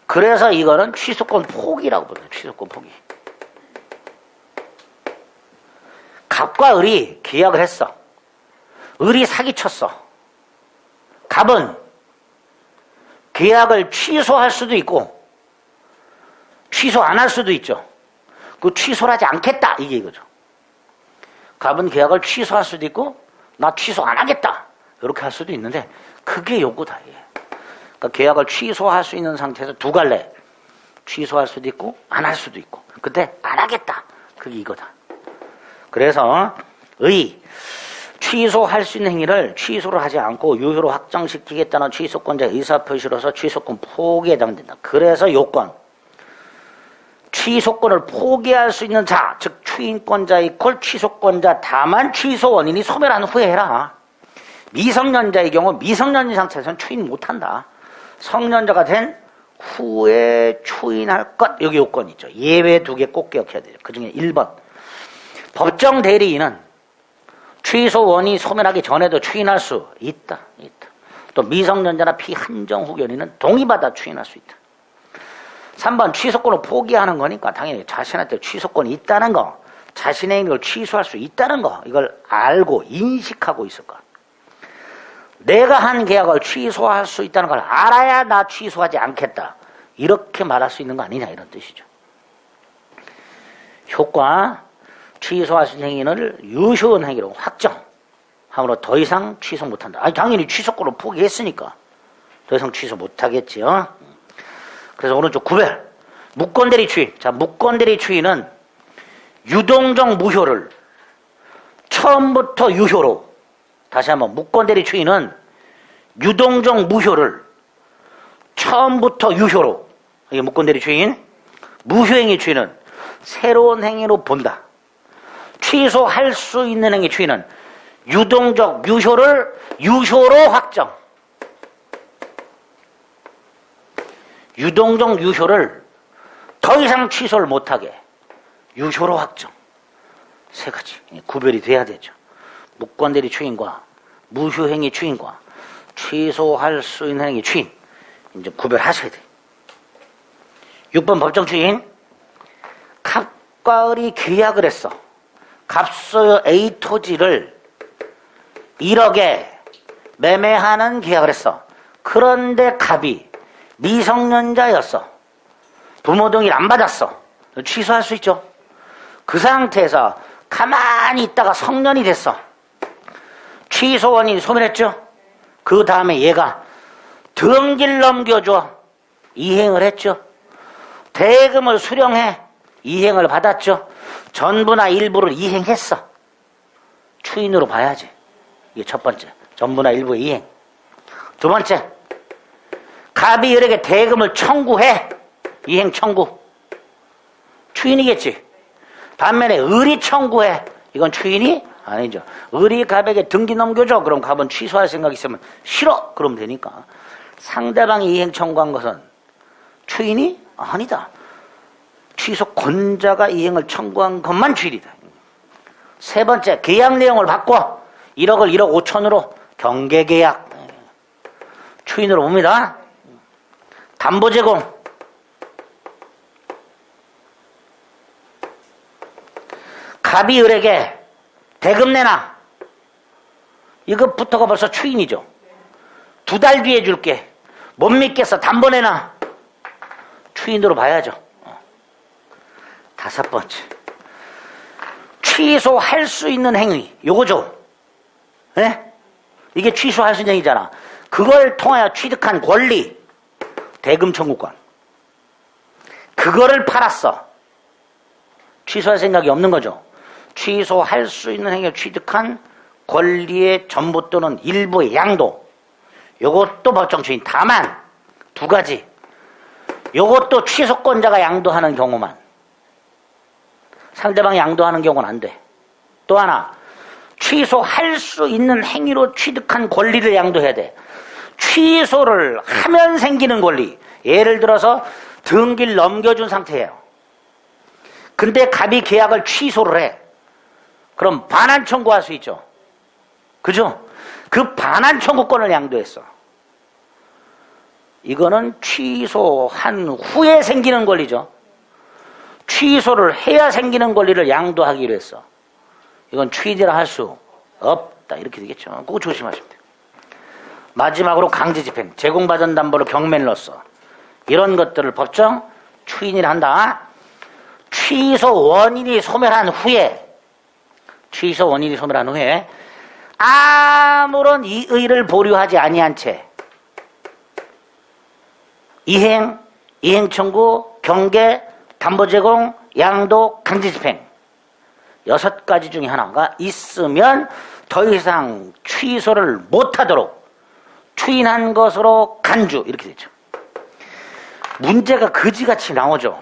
그래서 이거는 취소권 포기라고 부르죠. 취소권 포기. 갑 갑과 을이 계약을 했어. 을이 사기쳤어. 갑은 계약을 취소할 수도 있고 취소 안 할 수도 있죠. 그 취소를 하지 않겠다 이게 이거죠. 갑은 계약을 취소할 수도 있고 나 취소 안 하겠다 이렇게 할 수도 있는데 그게 요거다. 그러니까 계약을 취소할 수 있는 상태에서 두 갈래. 취소할 수도 있고 안 할 수도 있고 그때 안 하겠다. 그게 이거다. 그래서 취소할 수 있는 행위를 취소를 하지 않고 유효로 확정시키겠다는 취소권자의 의사표시로서 취소권 포기에 해당된다. 그래서 요건 취소권을 포기할 수 있는 자, 즉 추인권자 이퀄 취소권자 다만 취소 원인이 소멸한 후에 해라. 미성년자의 경우 미성년인 상태에서는 추인 못한다. 성년자가 된 후에 추인할 것 여기 요건이 있죠. 예외 2개 꼭 기억해야 돼요. 그중에 1번 법정 대리인은 취소 원인이 소멸하기 전에도 추인할 수 있다. 또 미성년자나 피한정 후견인은 동의받아 추인할 수 있다. 3번 취소권을 포기하는 거니까 당연히 자신한테 취소권이 있다는 거, 자신의 행위를 취소할 수 있다는 거 이걸 알고 인식하고 있을 거야. 내가 한 계약을 취소할 수 있다는 걸 알아야 나 취소하지 않겠다. 이렇게 말할 수 있는 거 아니냐 이런 뜻이죠. 효과 취소할 수 있는 행위를 유효한 행위로 확정함으로 더 이상 취소 못한다. 아니 당연히 취소권을 포기했으니까 더 이상 취소 못하겠지요. 그래서 오른쪽 구별 무권대리 추인. 자, 무권대리 추인은 유동적 무효를 처음부터 유효로 다시 한번 무권대리 추인은 유동적 무효를 처음부터 유효로 이게 무권대리 추인. 무효행위 추인은 새로운 행위로 본다. 취소할 수 있는 행위 추인은 유동적 유효를 유효로 확정. 유동적 유효를 더 이상 취소를 못하게 유효로 확정. 세 가지 구별이 돼야 되죠. 무권대리 추인과 무효행위 추인과 취소할 수 있는 행위 추인 이제 구별하셔야 돼요. 6번 법정 추인. 갑과 을이 계약을 했어. 갑소유 A 토지를 1억에 매매하는 계약을 했어. 그런데 갑이 미성년자였어. 부모 동의를 안 받았어. 취소할 수 있죠. 그 상태에서 가만히 있다가 성년이 됐어. 취소 원인이 소멸했죠. 그 다음에 얘가 등기를 넘겨줘. 이행을 했죠. 대금을 수령해. 이행을 받았죠. 전부나 일부를 이행했어. 추인으로 봐야지. 이게 첫 번째. 전부나 일부의 이행. 두 번째. 갑이 을에게 대금을 청구해. 이행 청구. 추인이겠지. 반면에 을이 청구해. 이건 추인이 아니죠. 을이 갑에게 등기 넘겨줘. 그럼 갑은 취소할 생각이 있으면 싫어. 그러면 되니까. 상대방이 이행 청구한 것은 추인이 아니다. 취소권자가 이행을 청구한 것만 추인이다. 세 번째, 계약 내용을 바꿔 1억을 1억 5천으로 경계계약. 추인으로 봅니다. 담보 제공. 갑이 을에게 대금 내놔. 이것부터가 벌써 추인이죠. 2달 뒤에 줄게. 못 믿겠어. 담보 내놔. 추인으로 봐야죠. 다섯 번째. 취소할 수 있는 행위. 요거죠. 네? 이게 취소할 수 있는 행위잖아. 그걸 통하여 취득한 권리. 대금 청구권. 그거를 팔았어. 취소할 생각이 없는 거죠. 취소할 수 있는 행위를 취득한 권리의 전부 또는 일부의 양도. 요것도 법정 추인. 다만 2가지. 요것도 취소권자가 양도하는 경우만. 상대방이 양도하는 경우는 안 돼. 또 하나, 취소할 수 있는 행위로 취득한 권리를 양도해야 돼. 취소를 하면 생기는 권리. 예를 들어서 등기를 넘겨준 상태예요. 근데 갑이 계약을 취소를 해. 그럼 반환 청구할 수 있죠. 그죠? 그 반환 청구권을 양도했어. 이거는 취소한 후에 생기는 권리죠. 취소를 해야 생기는 권리를 양도하기로 했어. 이건 추인이라 할 수 없다. 이렇게 되겠죠. 그거 조심하시면 돼요. 마지막으로 강제집행, 제공받은 담보를 경매로서 이런 것들을 법정 추인이라 한다. 취소 원인이 소멸한 후에 아무런 이의를 보류하지 아니한 채 이행 청구, 경계, 담보 제공, 양도, 강제집행 6가지 중에 하나가 있으면 더 이상 취소를 못하도록 추인한 것으로 간주 이렇게 되죠. 문제가 그지같이 나오죠.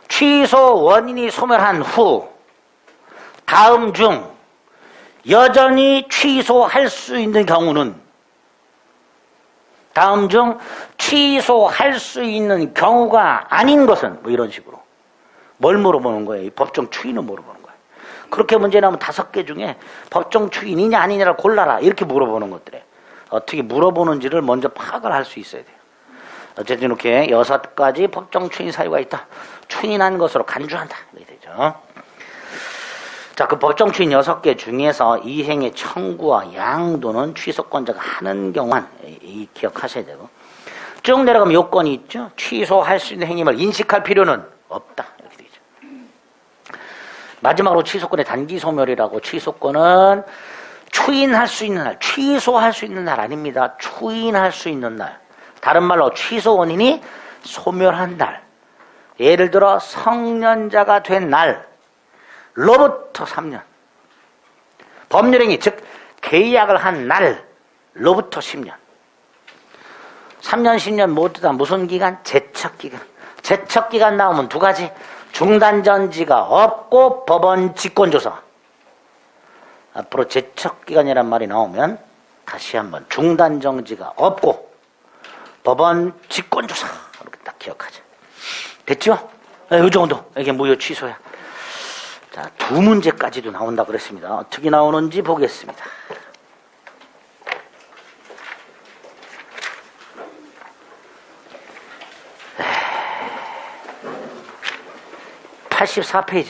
취소 원인이 소멸한 후 다음 중 여전히 취소할 수 있는 경우는 다음 중 취소할 수 있는 경우가 아닌 것은 뭐 이런 식으로 뭘 물어보는 거예요? 이 법정 추인을 물어보는 거예요. 그렇게 문제 나오면 5개 중에 법정 추인이냐 아니냐를 골라라 이렇게 물어보는 것들에 어떻게 물어보는지를 먼저 파악을 할 수 있어야 돼요. 어쨌든 이렇게 6가지 법정 추인 사유가 있다. 추인한 것으로 간주한다. 이렇게 되죠. 자, 그 법정 추인 6개 중에서 이행의 청구와 양도는 취소권자가 하는 경우만 기억하셔야 되고 쭉 내려가면 요건이 있죠. 취소할 수 있는 행위를 인식할 필요는 없다. 이렇게 되죠. 마지막으로 취소권의 단기 소멸이라고 취소권은 추인할 수 있는 날, 취소할 수 있는 날 아닙니다. 추인할 수 있는 날. 다른 말로 취소 원인이 소멸한 날. 예를 들어 성년자가 된 날로부터 3년. 법률행위 즉 계약을 한 날로부터 10년. 3년 10년 모두 다 무슨 기간? 제척기간. 제척기간 나오면 2가지. 중단전지가 없고 법원 직권조사. 앞으로 제척기간이란 말이 나오면 다시 한번 중단정지가 없고 법원 직권조사 이렇게 딱 기억하자. 됐죠? 이 정도. 이게 무효 취소야. 자, 2문제까지도 나온다 그랬습니다. 어떻게 나오는지 보겠습니다. 84페이지.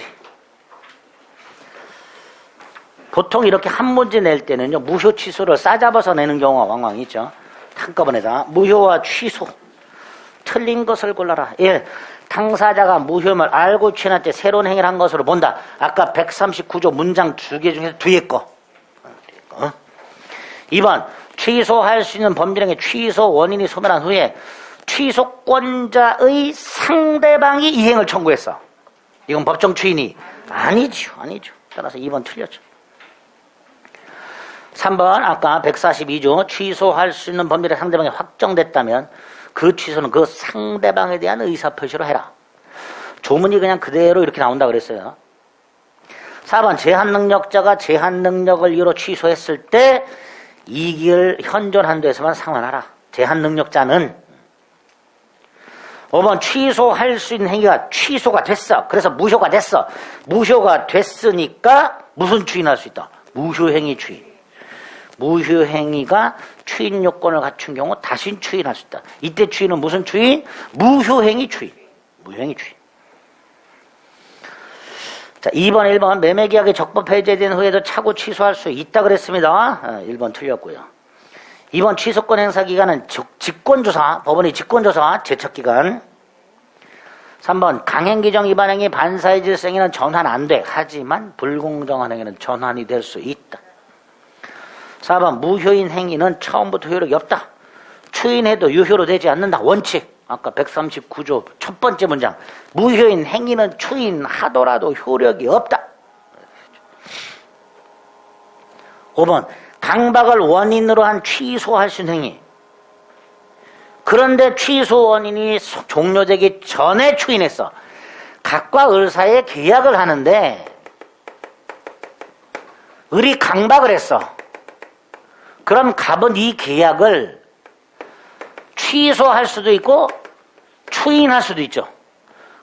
보통 이렇게 한 문제 낼 때는요, 무효 취소를 싸잡아서 내는 경우가 왕왕 있죠. 한꺼번에다 무효와 취소. 틀린 것을 골라라. 1. 당사자가 무효임을 알고 취인할 때 새로운 행위를 한 것으로 본다. 아까 139조 문장 2개 중에서 뒤에 거. 2번. 취소할 수 있는 법률행위 취소 원인이 소멸한 후에 취소권자의 상대방이 이행을 청구했어. 이건 법정 추인이 아니죠. 따라서 2번 틀렸죠. 3번 아까 142조 취소할 수 있는 법률의 상대방이 확정됐다면 그 취소는 그 상대방에 대한 의사표시로 해라. 조문이 그냥 그대로 이렇게 나온다 그랬어요. 4번 제한능력자가 제한능력을 이유로 취소했을 때 이익을 현존한 데서만 상환하라. 제한능력자는. 5번 취소할 수 있는 행위가 취소가 됐어. 그래서 무효가 됐어. 무효가 됐으니까 무슨 추인할 수 있다? 무효행위 추인. 무효행위가 추인 요건을 갖춘 경우 다시 추인할 수 있다. 이때 추인은 무슨 추인? 무효행위 추인. 무효행위 추인. 자, 2번, 1번 매매계약이 적법 해제된 후에도 차고 취소할 수 있다 그랬습니다. 1번 틀렸고요. 2번 취소권 행사 기간은 직권조사, 법원이 직권조사, 제척기간. 3번 강행규정 위반 행위 반사의 질서행위는 전환 안 돼. 하지만 불공정한 행위는 전환이 될 수 있다. 4번 무효인 행위는 처음부터 효력이 없다. 추인해도 유효로 되지 않는다. 원칙. 아까 139조 첫 번째 문장. 무효인 행위는 추인하더라도 효력이 없다. 5번 강박을 원인으로 한 취소할 수 있는 행위. 그런데 취소 원인이 종료되기 전에 추인했어. 갑과 을 사이에 계약을 하는데 을이 강박을 했어. 그럼 갑은 이 계약을 취소할 수도 있고 추인할 수도 있죠.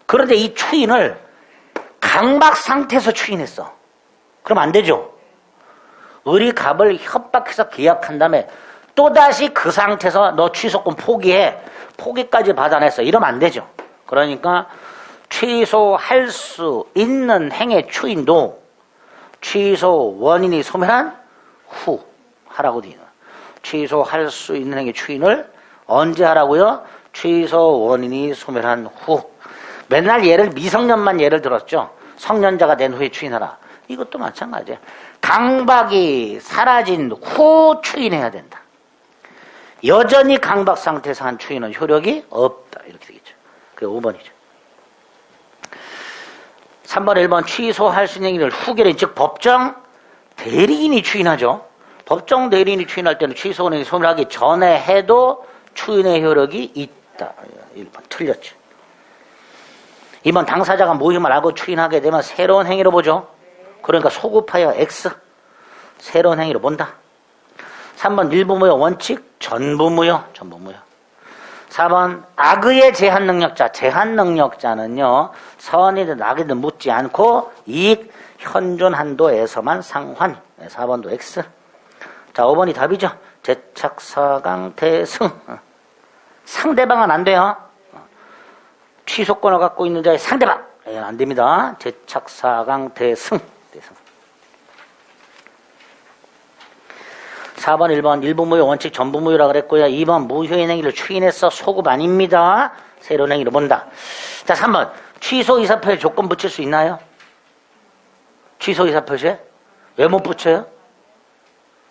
그런데 이 추인을 강박 상태에서 추인했어. 그럼 안 되죠. 을이 갑을 협박해서 계약한 다음에 또다시 그 상태에서 너 취소권 포기해. 포기까지 받아냈어. 이러면 안 되죠. 그러니까 취소할 수 있는 행위 추인도 취소 원인이 소멸한 후 하라고 되어 있는. 취소할 수 있는 행위 추인을 언제 하라고요? 취소 원인이 소멸한 후. 맨날 미성년만 예를 들었죠. 성년자가 된 후에 추인하라. 이것도 마찬가지예요. 강박이 사라진 후 추인해야 된다. 여전히 강박 상태에서 한 추인은 효력이 없다. 이렇게 되겠죠. 그게 5번이죠. 3번, 1번 취소할 수 있는 행위를 후결인, 즉 법정 대리인이 추인하죠. 법정 대리인이 추인할 때는 취소 원인이 소멸하기 전에 해도 추인의 효력이 있다. 1번 틀렸죠. 2번 당사자가 모임을 알고 추인하게 되면 새로운 행위로 보죠. 그러니까 소급하여 X. 새로운 행위로 본다. 3번 일부무효 원칙 전부무효. 전부무효. 4번 악의의 제한능력자. 제한능력자는요. 선이든 악이든 묻지 않고 이익 현존 한도에서만 상환. 4번도 X. 자 5번이 답이죠. 재착사강 대승. 상대방은 안 돼요. 취소권을 갖고 있는 자의 상대방. 안 됩니다. 재착사강 대승. 4번, 1번 일부무효 원칙 전부무효라 그랬고요. 2번 무효인 행위를 추인해서 소급 아닙니다. 새로운 행위로 본다. 자 3번 취소 이사표에 조건 붙일 수 있나요? 취소 이사표시에? 왜 못 붙여요?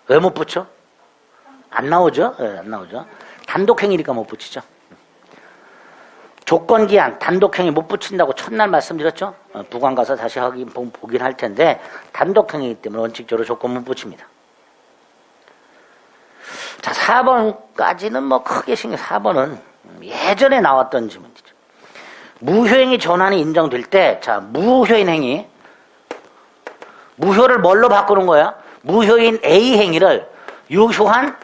왜 못 붙여? 안 나오죠? 네, 안 나오죠. 단독행위니까 못 붙이죠. 조건기한 단독행위 못 붙인다고 첫날 말씀드렸죠? 부관 가서 다시 보긴 할 텐데 단독행위이기 때문에 원칙적으로 조건 못 붙입니다. 자 4번까지는 뭐 크게 신경 4번은 예전에 나왔던 지문이죠. 무효행위 전환이 인정될 때 자 무효인 행위 무효를 뭘로 바꾸는 거야? 무효인 A 행위를 유효한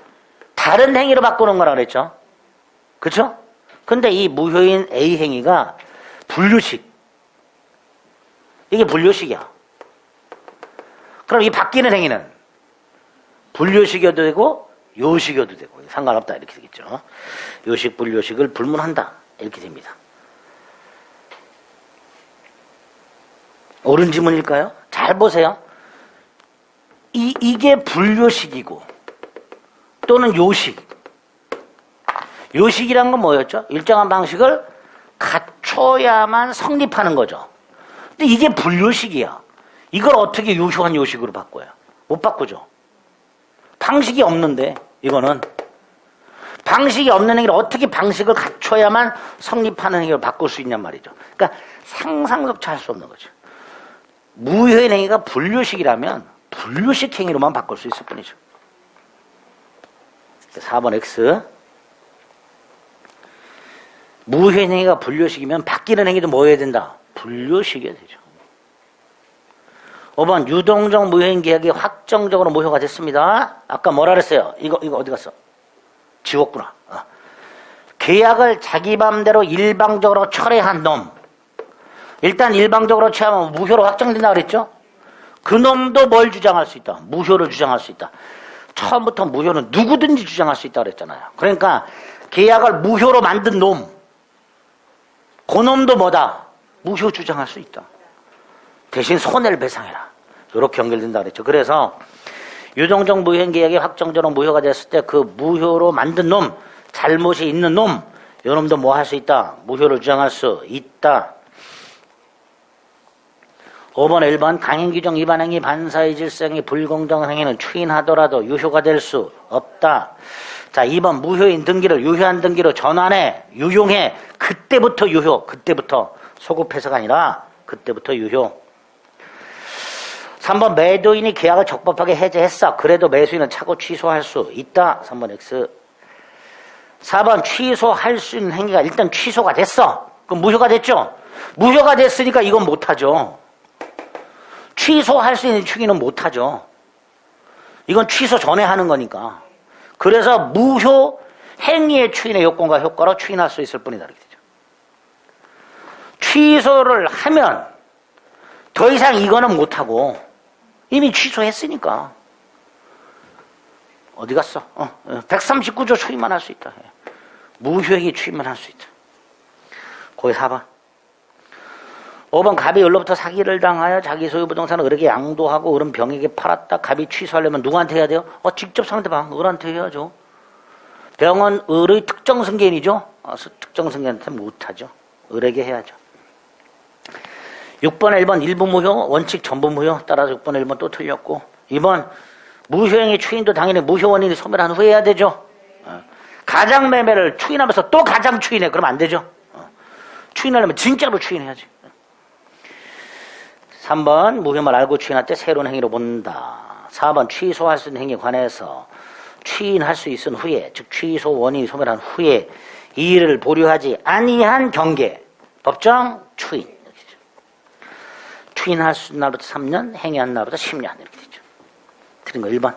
다른 행위로 바꾸는 거라 그랬죠. 그렇죠? 근데 이 무효인 A 행위가 분류식. 이게 분류식이야. 그럼 이 바뀌는 행위는 분류식이어도 되고 요식이어도 되고 상관없다 이렇게 되겠죠. 요식 분류식을 불문한다 이렇게 됩니다. 옳은 지문일까요? 잘 보세요. 이게 분류식이고 또는 요식. 요식이란 건 뭐였죠? 일정한 방식을 갖춰야만 성립하는 거죠. 근데 이게 분류식이야. 이걸 어떻게 유효한 요식으로 바꿔요? 못 바꾸죠. 방식이 없는데 이거는 방식이 없는 행위를 어떻게 방식을 갖춰야만 성립하는 행위를 바꿀 수 있냔 말이죠. 그러니까 상상조차 할 수 없는 거죠. 무효인 행위가 분류식이라면 분류식 행위로만 바꿀 수 있을 뿐이죠. 4번 X. 무효인 행위가 분류식이면 바뀌는 행위도 뭐 해야 된다? 분류식이어야 되죠. 5번 유동적 무효인 계약이 확정적으로 무효가 됐습니다. 아까 뭐라 그랬어요? 이거 어디 갔어? 지웠구나. 계약을 자기 맘대로 일방적으로 철회한 놈. 일단 일방적으로 취하면 무효로 확정된다 그랬죠? 그 놈도 뭘 주장할 수 있다? 무효를 주장할 수 있다. 처음부터 무효는 누구든지 주장할 수 있다 그랬잖아요. 그러니까 계약을 무효로 만든 놈. 그 놈도 뭐다? 무효 주장할 수 있다. 대신 손해를 배상해라. 이렇게 연결된다 그랬죠. 그래서 유동적 무효인 계약이 확정적으로 무효가 됐을 때 그 무효로 만든 놈, 잘못이 있는 놈, 이 놈도 뭐 할 수 있다? 무효를 주장할 수 있다. 5번, 1번 강행규정 위반행위, 반사의 질서행위, 불공정한 행위는 추인하더라도 유효가 될 수 없다. 자, 2번 무효인 등기를 유효한 등기로 전환해, 유용해. 그때부터 유효. 그때부터 소급해서가 아니라 그때부터 유효. 3번 매도인이 계약을 적법하게 해제했어. 그래도 매수인은 차고 취소할 수 있다. 3번 X. 4번 취소할 수 있는 행위가 일단 취소가 됐어. 그럼 무효가 됐죠? 무효가 됐으니까 이건 못하죠. 취소할 수 있는 추기는 못하죠. 이건 취소 전에 하는 거니까. 그래서 무효 행위의 추인의 요건과 효과로 추인할 수 있을 뿐이다. 이렇게 되죠. 취소를 하면 더 이상 이거는 못하고 이미 취소했으니까. 어디 갔어? 139조 추인만 할 수 있다. 무효행위 추인만 할 수 있다. 거기 4번. 5번 갑이 을로부터 사기를 당하여 자기 소유 부동산을 을에게 양도하고 을은 병에게 팔았다. 갑이 취소하려면 누구한테 해야 돼요? 직접 상대방 을한테 해야죠. 병은 을의 특정 승계인이죠. 특정 승계인한테 못하죠. 을에게 해야죠. 6번, 1번 일부 무효, 원칙 전부 무효. 따라서 6번, 1번 또 틀렸고. 2번 무효행위 추인도 당연히 무효 원인이 소멸한 후에 해야 되죠. 가장 매매를 추인하면서 또 가장 추인해. 그러면 안 되죠. 추인하려면 진짜로 추인해야지. 3번 무효만 알고 추인할 때 새로운 행위로 본다. 4번 취소할 수 있는 행위에 관해서 추인할 수 있은 후에, 즉 취소 원인이 소멸한 후에 이 일을 보류하지 아니한 경계, 법정 추인. 추인할 수 있는 날부터 3년, 행위한 날부터 10년 이렇게 되죠. 틀린 거 1번.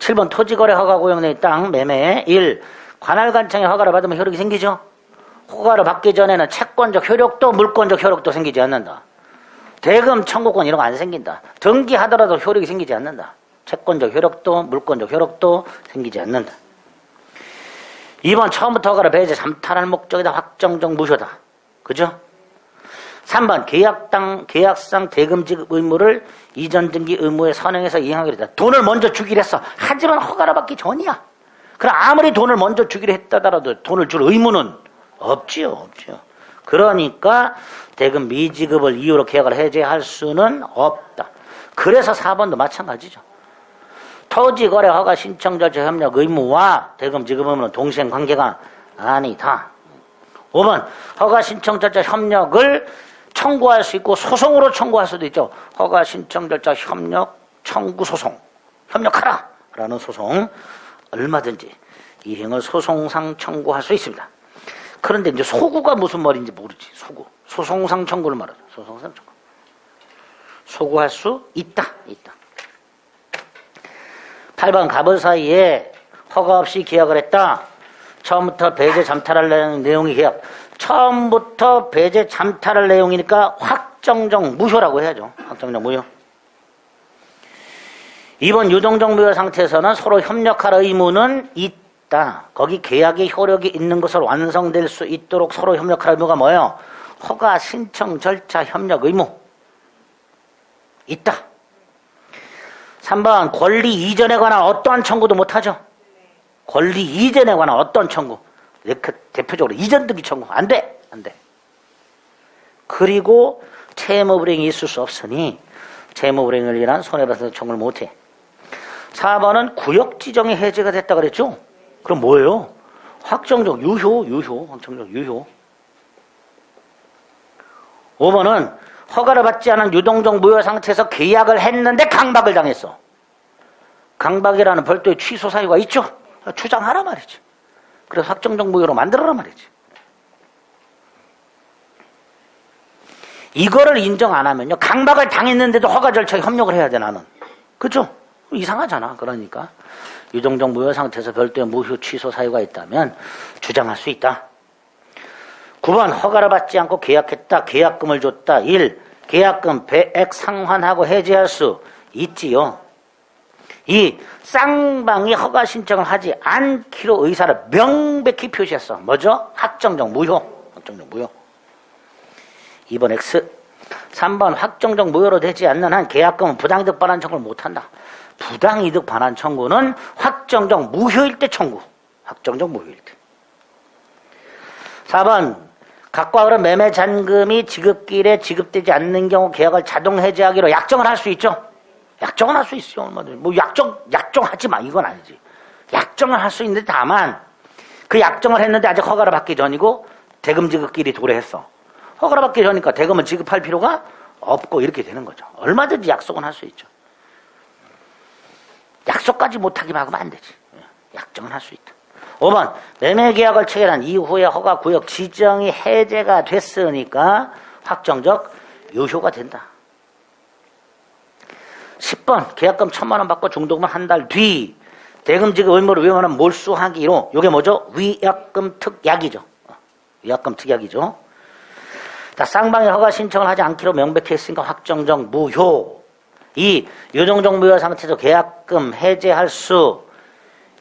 7번 토지거래 허가 고용된 땅 매매에 1. 관할관청의 허가를 받으면 효력이 생기죠. 허가를 받기 전에는 채권적 효력도 물권적 효력도 생기지 않는다. 대금 청구권 이런 거 안 생긴다. 등기하더라도 효력이 생기지 않는다. 채권적 효력도 물권적 효력도 생기지 않는다. 2번 처음부터 허가를 배제 잠탈할 목적이다. 확정적 무효다. 그죠? 3번 계약상 대금 지급 의무를 이전 등기 의무에 선행해서 이행하기로 했다. 돈을 먼저 주기로 했어. 하지만 허가를 받기 전이야. 그럼 아무리 돈을 먼저 주기로 했다더라도 돈을 줄 의무는 없지요. 그러니까 대금 미지급을 이유로 계약을 해제할 수는 없다. 그래서 4번도 마찬가지죠. 토지거래 허가 신청 절차 협력 의무와 대금 지급 의무는 동시행 관계가 아니다. 5번 허가 신청 절차 협력을 청구할 수 있고 소송으로 청구할 수도 있죠. 허가 신청 절차 협력 청구 소송. 협력하라 라는 소송 얼마든지 이행을 소송상 청구할 수 있습니다. 그런데 이제 소구가 무슨 말인지 모르지. 소구. 소송상 청구를 말하죠. 소송상 청구. 소구할 수 있다. 8번 갑을 사이에 허가 없이 계약을 했다. 처음부터 배제 잠탈할 내용이 계약. 처음부터 배제 잠탈할 내용이니까 확정적 무효라고 해야죠. 확정적 무효. 2번 유동적 무효 상태에서는 서로 협력할 의무는 있다. 거기 계약의 효력이 있는 것으로 완성될 수 있도록 서로 협력할 의무가 뭐예요? 허가 신청 절차 협력 의무 있다. 3번 권리 이전에 관한 어떠한 청구도 못하죠. 권리 이전에 관한 어떤 청구. 대표적으로 이전 등기 청구 안 돼. 그리고 채무 불이행이 있을 수 없으니 채무 불이행을 인한 손해배상 청구를 못해. 4번은 구역 지정이 해제가 됐다 그랬죠. 그럼 뭐예요? 확정적 유효. 확정적 유효. 5번은 허가를 받지 않은 유동적 무효 상태에서 계약을 했는데 강박을 당했어. 강박이라는 별도의 취소 사유가 있죠. 주장하라 말이지. 그래서 확정적 무효로 만들어라 말이지. 이거를 인정 안 하면요. 강박을 당했는데도 허가 절차에 협력을 해야 돼 나는. 그죠? 이상하잖아. 그러니까 유동적 무효 상태에서 별도의 무효 취소 사유가 있다면 주장할 수 있다. 9번 허가를 받지 않고 계약했다. 계약금을 줬다. 1. 계약금 배액 상환하고 해지할 수 있지요. 2. 쌍방이 허가 신청을 하지 않기로 의사를 명백히 표시했어. 뭐죠? 확정적 무효. 2번 X. 3번 확정적 무효로 되지 않는 한 계약금은 부당이득 반환 청구를 못한다. 부당이득 반환 청구는 확정적 무효일 때 청구. 확정적 무효일 때. 4번 각과 을은 매매 잔금이 지급길에 지급되지 않는 경우 계약을 자동 해지하기로 약정을 할 수 있죠. 약정을 할 수 있어요. 얼마든지. 뭐 약정하지 마. 이건 아니지. 약정을 할 수 있는데 다만 그 약정을 했는데 아직 허가를 받기 전이고 대금 지급길이 도래했어. 허가를 받기 전이니까 대금을 지급할 필요가 없고 이렇게 되는 거죠. 얼마든지 약속은 할 수 있죠. 약속까지 못하기만 하면 안 되지. 약정은 할 수 있다. 5번 매매 계약을 체결한 이후에 허가 구역 지정이 해제가 됐으니까 확정적 유효가 된다. 10번 계약금 1,000만 원 받고 중도금은 한 달 뒤 대금 지급 의무를 위반하면 몰수하기로. 이게 뭐죠? 위약금 특약이죠. 위약금 특약이죠. 자, 쌍방이 허가 신청을 하지 않기로 명백히 했으니까 확정적 무효. 2. 유동적 무효 상태에서 계약금 해제할 수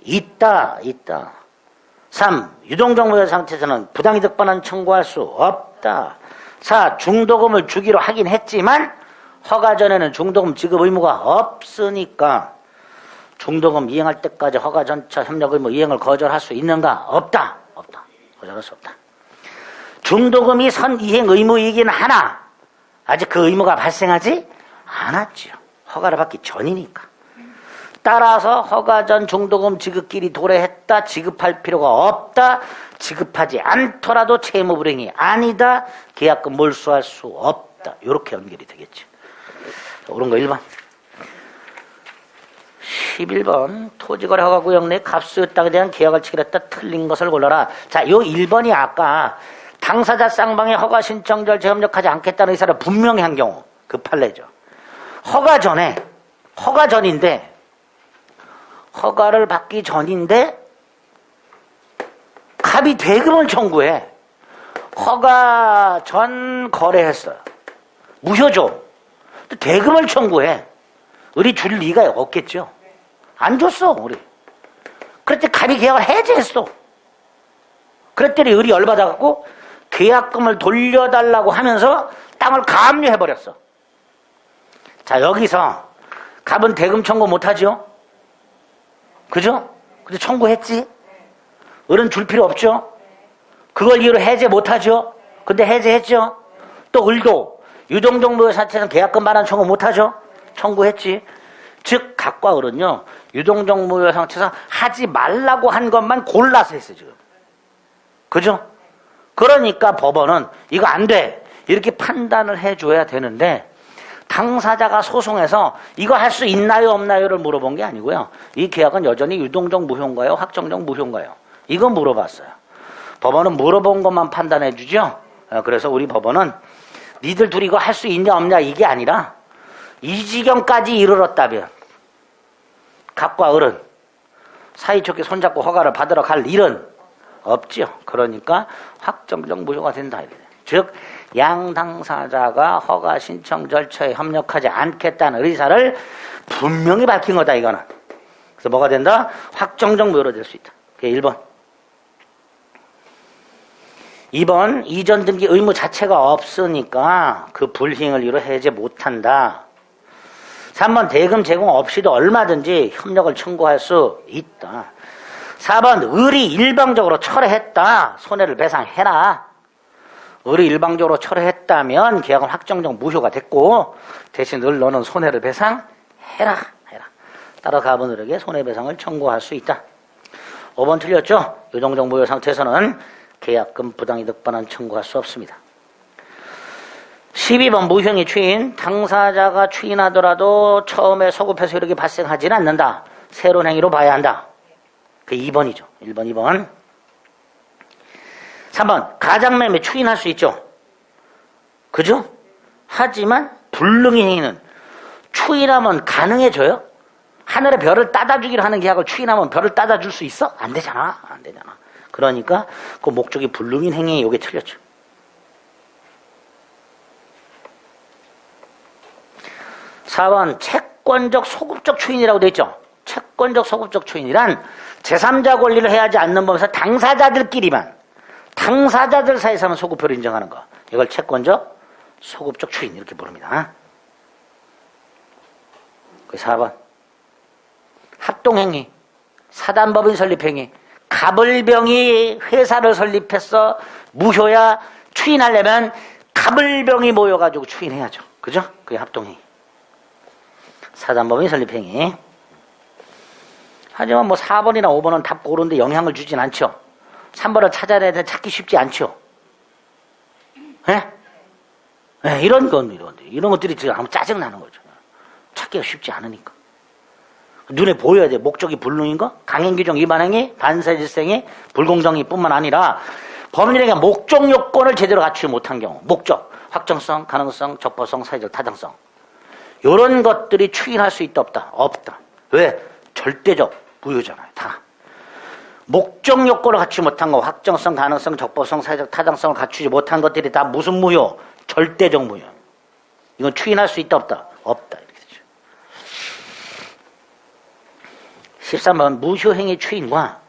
있다. 3. 유동적 무효 상태에서는 부당이득 반환 청구할 수 없다. 4. 중도금을 주기로 하긴 했지만 허가 전에는 중도금 지급 의무가 없으니까 중도금 이행할 때까지 허가 전차 협력 의무 이행을 거절할 수 있는가? 없다. 없다. 거절할 수 없다. 중도금이 선 이행 의무이긴 하나 아직 그 의무가 발생하지 않았지요. 허가를 받기 전이니까. 따라서 허가 전 중도금 지급길이 도래했다. 지급할 필요가 없다. 지급하지 않더라도 채무불이행이 아니다. 계약금 몰수할 수 없다. 이렇게 연결이 되겠죠. 옳은 거 1번. 11번. 토지거래 허가구역 내 갑수의 땅에 대한 계약을 체결했다. 틀린 것을 골라라. 자, 요 1번이 아까 당사자 쌍방의 허가 신청 절차에 협력하지 않겠다는 의사를 분명히 한 경우 그 판례죠. 허가 전인데 허가를 받기 전인데 갑이 대금을 청구해. 허가 전 거래했어요. 무효죠. 대금을 청구해. 우리 줄 리가 없겠죠. 안 줬어 우리. 그랬더니 갑이 계약을 해제했어. 그랬더니 을이 열받아갖고 계약금을 돌려달라고 하면서 땅을 가압류해버렸어. 자, 여기서 갑은 대금 청구 못하죠? 그죠? 근데 청구했지? 을은 줄 필요 없죠? 그걸 이유로 해제 못하죠? 근데 해제했죠? 또 을도 유동종 무효 상태에서는 계약금 반환 청구 못하죠? 청구했지? 즉 갑과 을은요 유동종 무효 상태에서 하지 말라고 한 것만 골라서 했어요 지금. 그죠? 그러니까 법원은 이거 안 돼 이렇게 판단을 해줘야 되는데 당사자가 소송해서 이거 할 수 있나요 없나요를 물어본 게 아니고요. 이 계약은 여전히 유동적 무효인가요 확정적 무효인가요? 이거 물어봤어요. 법원은 물어본 것만 판단해 주죠. 그래서 우리 법원은 니들 둘이 이거 할 수 있냐 없냐 이게 아니라 이 지경까지 이르렀다면 갑과 을은 사이좋게 손잡고 허가를 받으러 갈 일은 없죠. 그러니까 확정적 무효가 된다. 즉 양당사자가 허가 신청 절차에 협력하지 않겠다는 의사를 분명히 밝힌 거다 이거는. 그래서 뭐가 된다? 확정적 무효로 될 수 있다. 그게 1번. 2번 이전 등기 의무 자체가 없으니까 그 불이행을 이유로 해제 못한다. 3번 대금 제공 없이도 얼마든지 협력을 청구할 수 있다. 4번 을이 일방적으로 철회했다. 손해를 배상해라. 을이 일방적으로 철회했다면 계약은 확정적 무효가 됐고 대신 을 너는 손해를 배상해라. 따라 갑은 을에게 손해배상을 청구할 수 있다. 5번 틀렸죠? 유동적 무효 상태에서는 계약금 부당이득 반환 청구할 수 없습니다. 12번 무효행위 추인. 당사자가 추인하더라도 처음에 소급해서 이렇게 발생하지는 않는다. 새로운 행위로 봐야 한다. 그 2번이죠. 1번, 2번. 3번 가장매매 추인할 수 있죠. 그죠? 하지만 불능의 행위는 추인하면 가능해져요? 하늘에 별을 따다 주기로 하는 계약을 추인하면 별을 따다 줄 수 있어? 안 되잖아. 안 되잖아. 그러니까 그 목적이 불능인 행위에 요게 틀렸죠. 4번 채권적 소급적 추인이라고 되어 있죠. 채권적 소급적 추인이란 제3자 권리를 해하지 않는 범위에서 당사자들끼리만 당사자들 사이에서만 소급표를 인정하는 거. 이걸 채권적 소급적 추인 이렇게 부릅니다. 그 4번 합동행위 사단법인 설립행위 갑을병이 회사를 설립해서 무효야 추인하려면 갑을병이 모여가지고 추인해야죠. 그죠? 그게 합동행위 사단법인 설립행위. 하지만 뭐 4번이나 5번은 답 고르는데 영향을 주진 않죠. 3번을 찾아야 되는데 찾기 쉽지 않죠. 예? 예, 이런 것들이 지금 아무 짜증나는 거죠. 찾기가 쉽지 않으니까. 눈에 보여야 돼. 목적이 불능인 거, 강행규정 위반행위, 반사질생이, 불공정이 뿐만 아니라 법률행위가 목적 요건을 제대로 갖추지 못한 경우, 목적, 확정성, 가능성, 적법성, 사회적 타당성 이런 것들이 추인할 수 있다 없다? 없다. 왜? 절대적 무효잖아요. 다. 목적 요건을 갖추지 못한 거, 확정성, 가능성, 적법성, 사회적 타당성을 갖추지 못한 것들이 다 무슨 무효? 절대적 무효. 이건 추인할 수 있다 없다? 없다. 이렇게 되죠. 13번 무효행위 추인과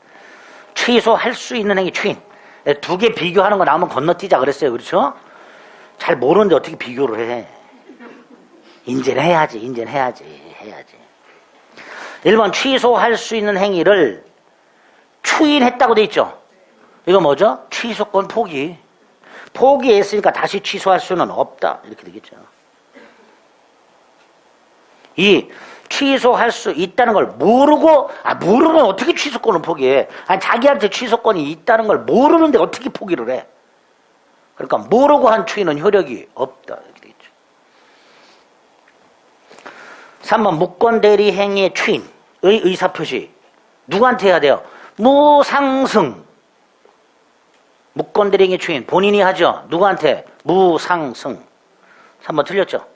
취소할 수 있는 행위 추인 두 개 비교하는 거 나오면 건너뛰자 그랬어요. 그렇죠? 잘 모르는데 어떻게 비교를 해. 인제는 해야지. 1번 취소할 수 있는 행위를 추인했다고 돼 있죠. 이거 뭐죠? 취소권 포기. 포기했으니까 다시 취소할 수는 없다. 이렇게 되겠죠. 2. 취소할 수 있다는 걸 모르고, 모르면 어떻게 취소권을 포기해? 아니, 자기한테 취소권이 있다는 걸 모르는데 어떻게 포기를 해? 그러니까 모르고 한 추인은 효력이 없다. 이렇게 되겠죠. 3번 무권 대리 행위의 추인의 의사표시. 누구한테 해야 돼요? 무상승. 무권 대리 행위의 추인. 본인이 하죠. 누구한테? 무상승. 3번 틀렸죠.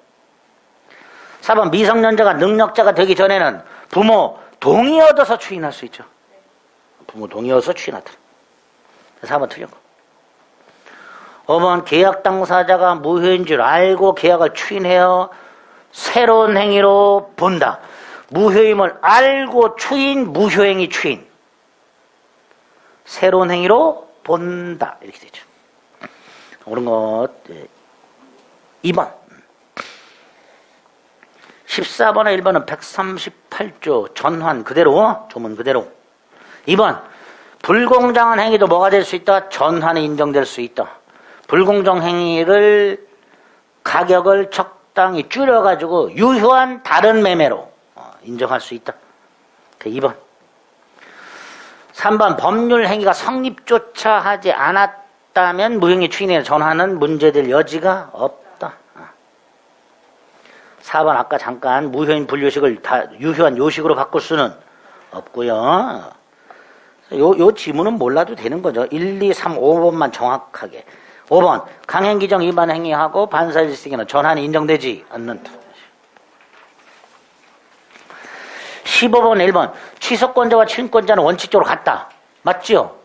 4번 미성년자가 능력자가 되기 전에는 부모 동의 얻어서 추인할 수 있죠. 부모 동의 얻어서 추인하더라. 4번 틀렸고. 5번 계약 당사자가 무효인 줄 알고 계약을 추인해요. 새로운 행위로 본다. 무효임을 알고 추인, 무효행위 추인. 새로운 행위로 본다. 이렇게 되죠. 옳은 것 2번. 14번에 1번은 138조 전환 그대로, 조문 그대로. 2번 불공정한 행위도 뭐가 될 수 있다? 전환이 인정될 수 있다. 불공정 행위를 가격을 적당히 줄여가지고 유효한 다른 매매로 인정할 수 있다. 2번. 3번 법률 행위가 성립조차 하지 않았다면 무효행위 추인에 전환은 문제될 여지가 없다. 4번 아까 잠깐 무효인 분류식을 다 유효한 요식으로 바꿀 수는 없고요. 요 지문은 몰라도 되는 거죠. 1, 2, 3, 5번만 정확하게. 5번 강행기정 위반 행위하고 반사일시에는 전환이 인정되지 않는다. 15번 1번 취소권자와 추인권자는 원칙적으로 같다. 맞죠?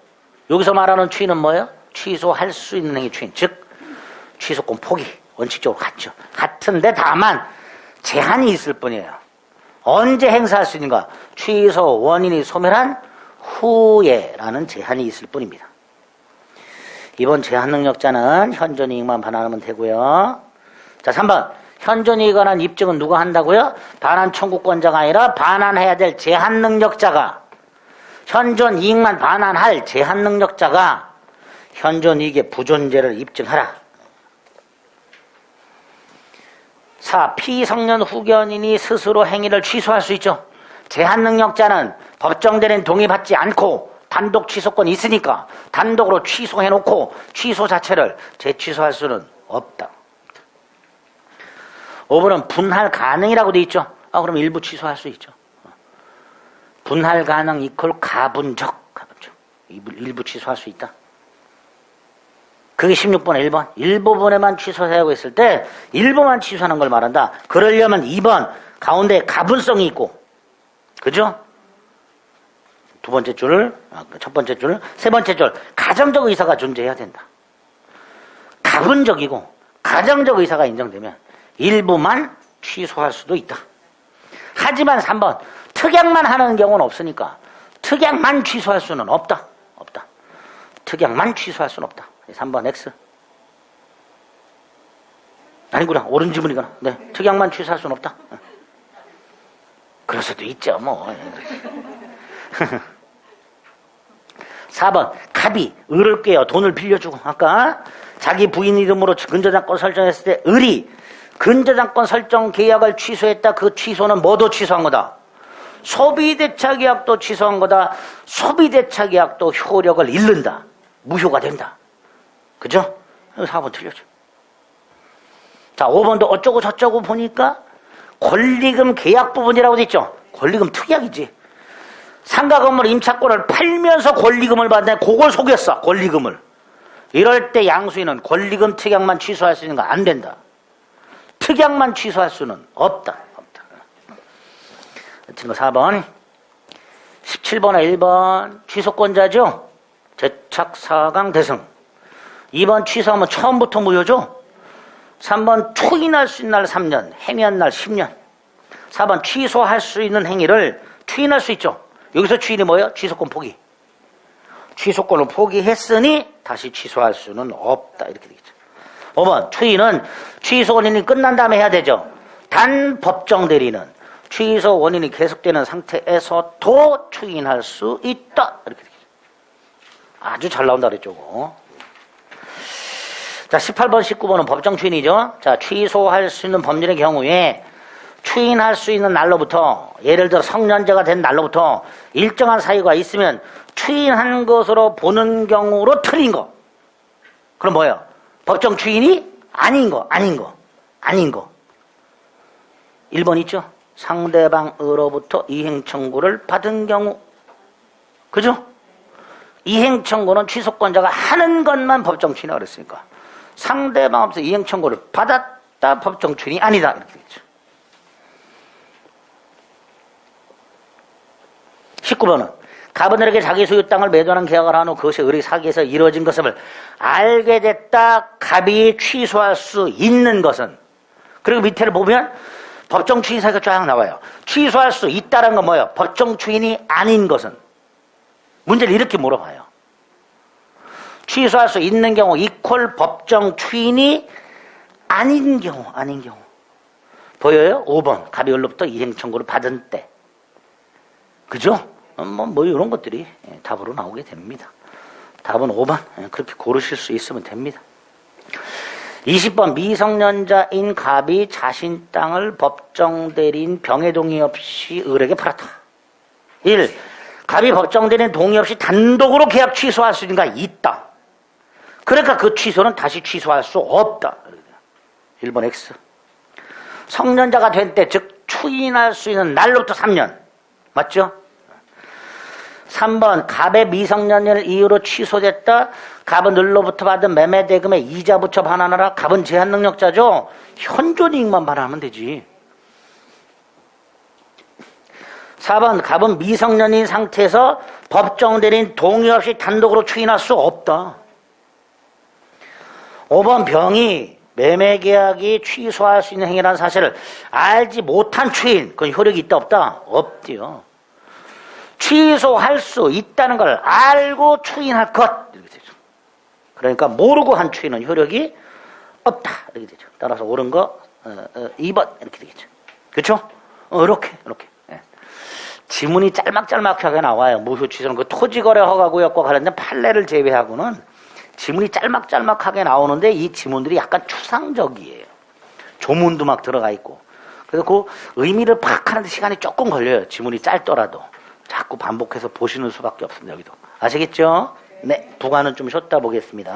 여기서 말하는 추인은 뭐예요? 취소할 수 있는 행위 추인. 즉 취소권 포기. 원칙적으로 같죠. 같은데 다만 제한이 있을 뿐이에요. 언제 행사할 수 있는가? 취소 원인이 소멸한 후에라는 제한이 있을 뿐입니다. 이번 제한 능력자는 현존이익만 반환하면 되고요. 자, 3번 현존이익에 관한 입증은 누가 한다고요? 반환 청구권자가 아니라 반환해야 될 제한 능력자가, 현존이익만 반환할 제한 능력자가 현존이익의 부존재를 입증하라. 4. 피성년 후견인이 스스로 행위를 취소할 수 있죠. 제한 능력자는 법정 대리인 동의받지 않고 단독 취소권이 있으니까 단독으로 취소해놓고 취소 자체를 재취소할 수는 없다. 5번은 분할 가능이라고 돼 있죠. 그럼 일부 취소할 수 있죠. 분할 가능 이퀄 가분적. 일부 취소할 수 있다. 그게 16번 1번. 일부분에만 취소하고 있을 때 일부만 취소하는 걸 말한다. 그러려면 2번 가운데 가분성이 있고, 그죠? 두 번째 줄, 첫 번째 줄, 세 번째 줄 가정적 의사가 존재해야 된다. 가분적이고 가정적 의사가 인정되면 일부만 취소할 수도 있다. 하지만 3번 특약만 하는 경우는 없으니까 특약만 취소할 수는 없다. 특약만 취소할 수는 없다. 3번 X. 아니구나. 옳은 지문이구나. 네. 특약만 취소할 수는 없다. 그럴 수도 있죠, 뭐. 4번 갑이 을을 꿰어 돈을 빌려주고, 아까 자기 부인 이름으로 근저당권 설정했을 때 을이 근저당권 설정 계약을 취소했다. 그 취소는 뭐도 취소한 거다? 소비대차 계약도 취소한 거다. 소비대차 계약도 효력을 잃는다. 무효가 된다. 그죠? 4번 틀렸죠. 자, 5번도 어쩌고 저쩌고 보니까 권리금 계약 부분이라고 돼 있죠. 권리금 특약이지. 상가 건물 임차권을 팔면서 권리금을 받는데 그걸 속였어. 권리금을. 이럴 때 양수인은 권리금 특약만 취소할 수 있는 거 안 된다. 특약만 취소할 수는 없다. 틀린 거 4번. 17번에 1번 취소권자죠. 재착 4강 대승. 2번 취소하면 처음부터 무효죠. 3번 추인할 수 있는 날 3년, 행위한 날 10년. 4번 취소할 수 있는 행위를 추인할 수 있죠. 여기서 추인이 뭐예요? 취소권 포기. 취소권을 포기했으니 다시 취소할 수는 없다. 이렇게 되겠죠. 5번 추인은 취소 원인이 끝난 다음에 해야 되죠. 단 법정 대리는 취소 원인이 계속되는 상태에서도 추인할 수 있다. 이렇게 되겠죠. 아주 잘 나온다 그랬죠. 자, 18번, 19번은 법정 추인이죠. 자, 취소할 수 있는 법률의 경우에 추인할 수 있는 날로부터, 예를 들어 성년제가 된 날로부터 일정한 사유가 있으면 추인한 것으로 보는 경우로 틀린 거. 그럼 뭐예요? 법정 추인이 아닌 거. 1번 있죠? 상대방으로부터 이행 청구를 받은 경우. 그죠? 이행 청구는 취소권자가 하는 것만 법정 추인이라고 그랬으니까. 상대방으로부터 이행 청구를 받았다, 법정 추인이 아니다. 이렇게 되죠. 19번은 가분들에게 자기 소유 땅을 매도하는 계약을 한 후 그것이 의뢰 사기에서 이루어진 것을 알게 됐다. 갑이 취소할 수 있는 것은. 그리고 밑에를 보면 법정 추인 사유가 쫙 나와요. 취소할 수 있다는 건 뭐예요? 법정 추인이 아닌 것은. 문제를 이렇게 물어봐요. 취소할 수 있는 경우 이퀄 법정 추인이 아닌 경우. 보여요? 5번 갑이 을로부터 이행 청구를 받은 때. 그죠? 뭐 이런 것들이 답으로 나오게 됩니다. 답은 5번. 그렇게 고르실 수 있으면 됩니다. 20번 미성년자인 갑이 자신 땅을 법정 대리인 병의 동의 없이 을에게 팔았다. 1. 갑이 법정 대리인 동의 없이 단독으로 계약 취소할 수 있는가? 있다. 그러니까 그 취소는 다시 취소할 수 없다. 1번 X. 성년자가 된 때, 즉 추인할 수 있는 날로부터 3년. 맞죠? 3번 갑의 미성년을 이유로 취소됐다. 갑은 을로부터 받은 매매 대금에 이자 붙여 반환하라. 갑은 제한 능력자죠. 현존 이익만 반환하면 되지. 4번 갑은 미성년인 상태에서 법정 대리인 동의 없이 단독으로 추인할 수 없다. 5번 병이 매매 계약이 취소할 수 있는 행위라는 사실을 알지 못한 추인, 그건 효력이 있다 없다? 없대요. 취소할 수 있다는 걸 알고 추인할 것. 이렇게 되죠. 그러니까 모르고 한 추인은 효력이 없다. 이렇게 되죠. 따라서 옳은 거 2번 이렇게 되겠죠. 그렇죠? 이렇게. 예. 지문이 짤막짤막하게 나와요. 무효 취소는 그 토지거래 허가구역과 관련된 판례를 제외하고는 지문이 짤막짤막하게 나오는데 이 지문들이 약간 추상적이에요. 조문도 막 들어가 있고. 그래서 그 의미를 파악하는데 시간이 조금 걸려요. 지문이 짧더라도. 자꾸 반복해서 보시는 수밖에 없습니다. 여기도. 아시겠죠? 네. 부가는 좀 쉬었다 보겠습니다.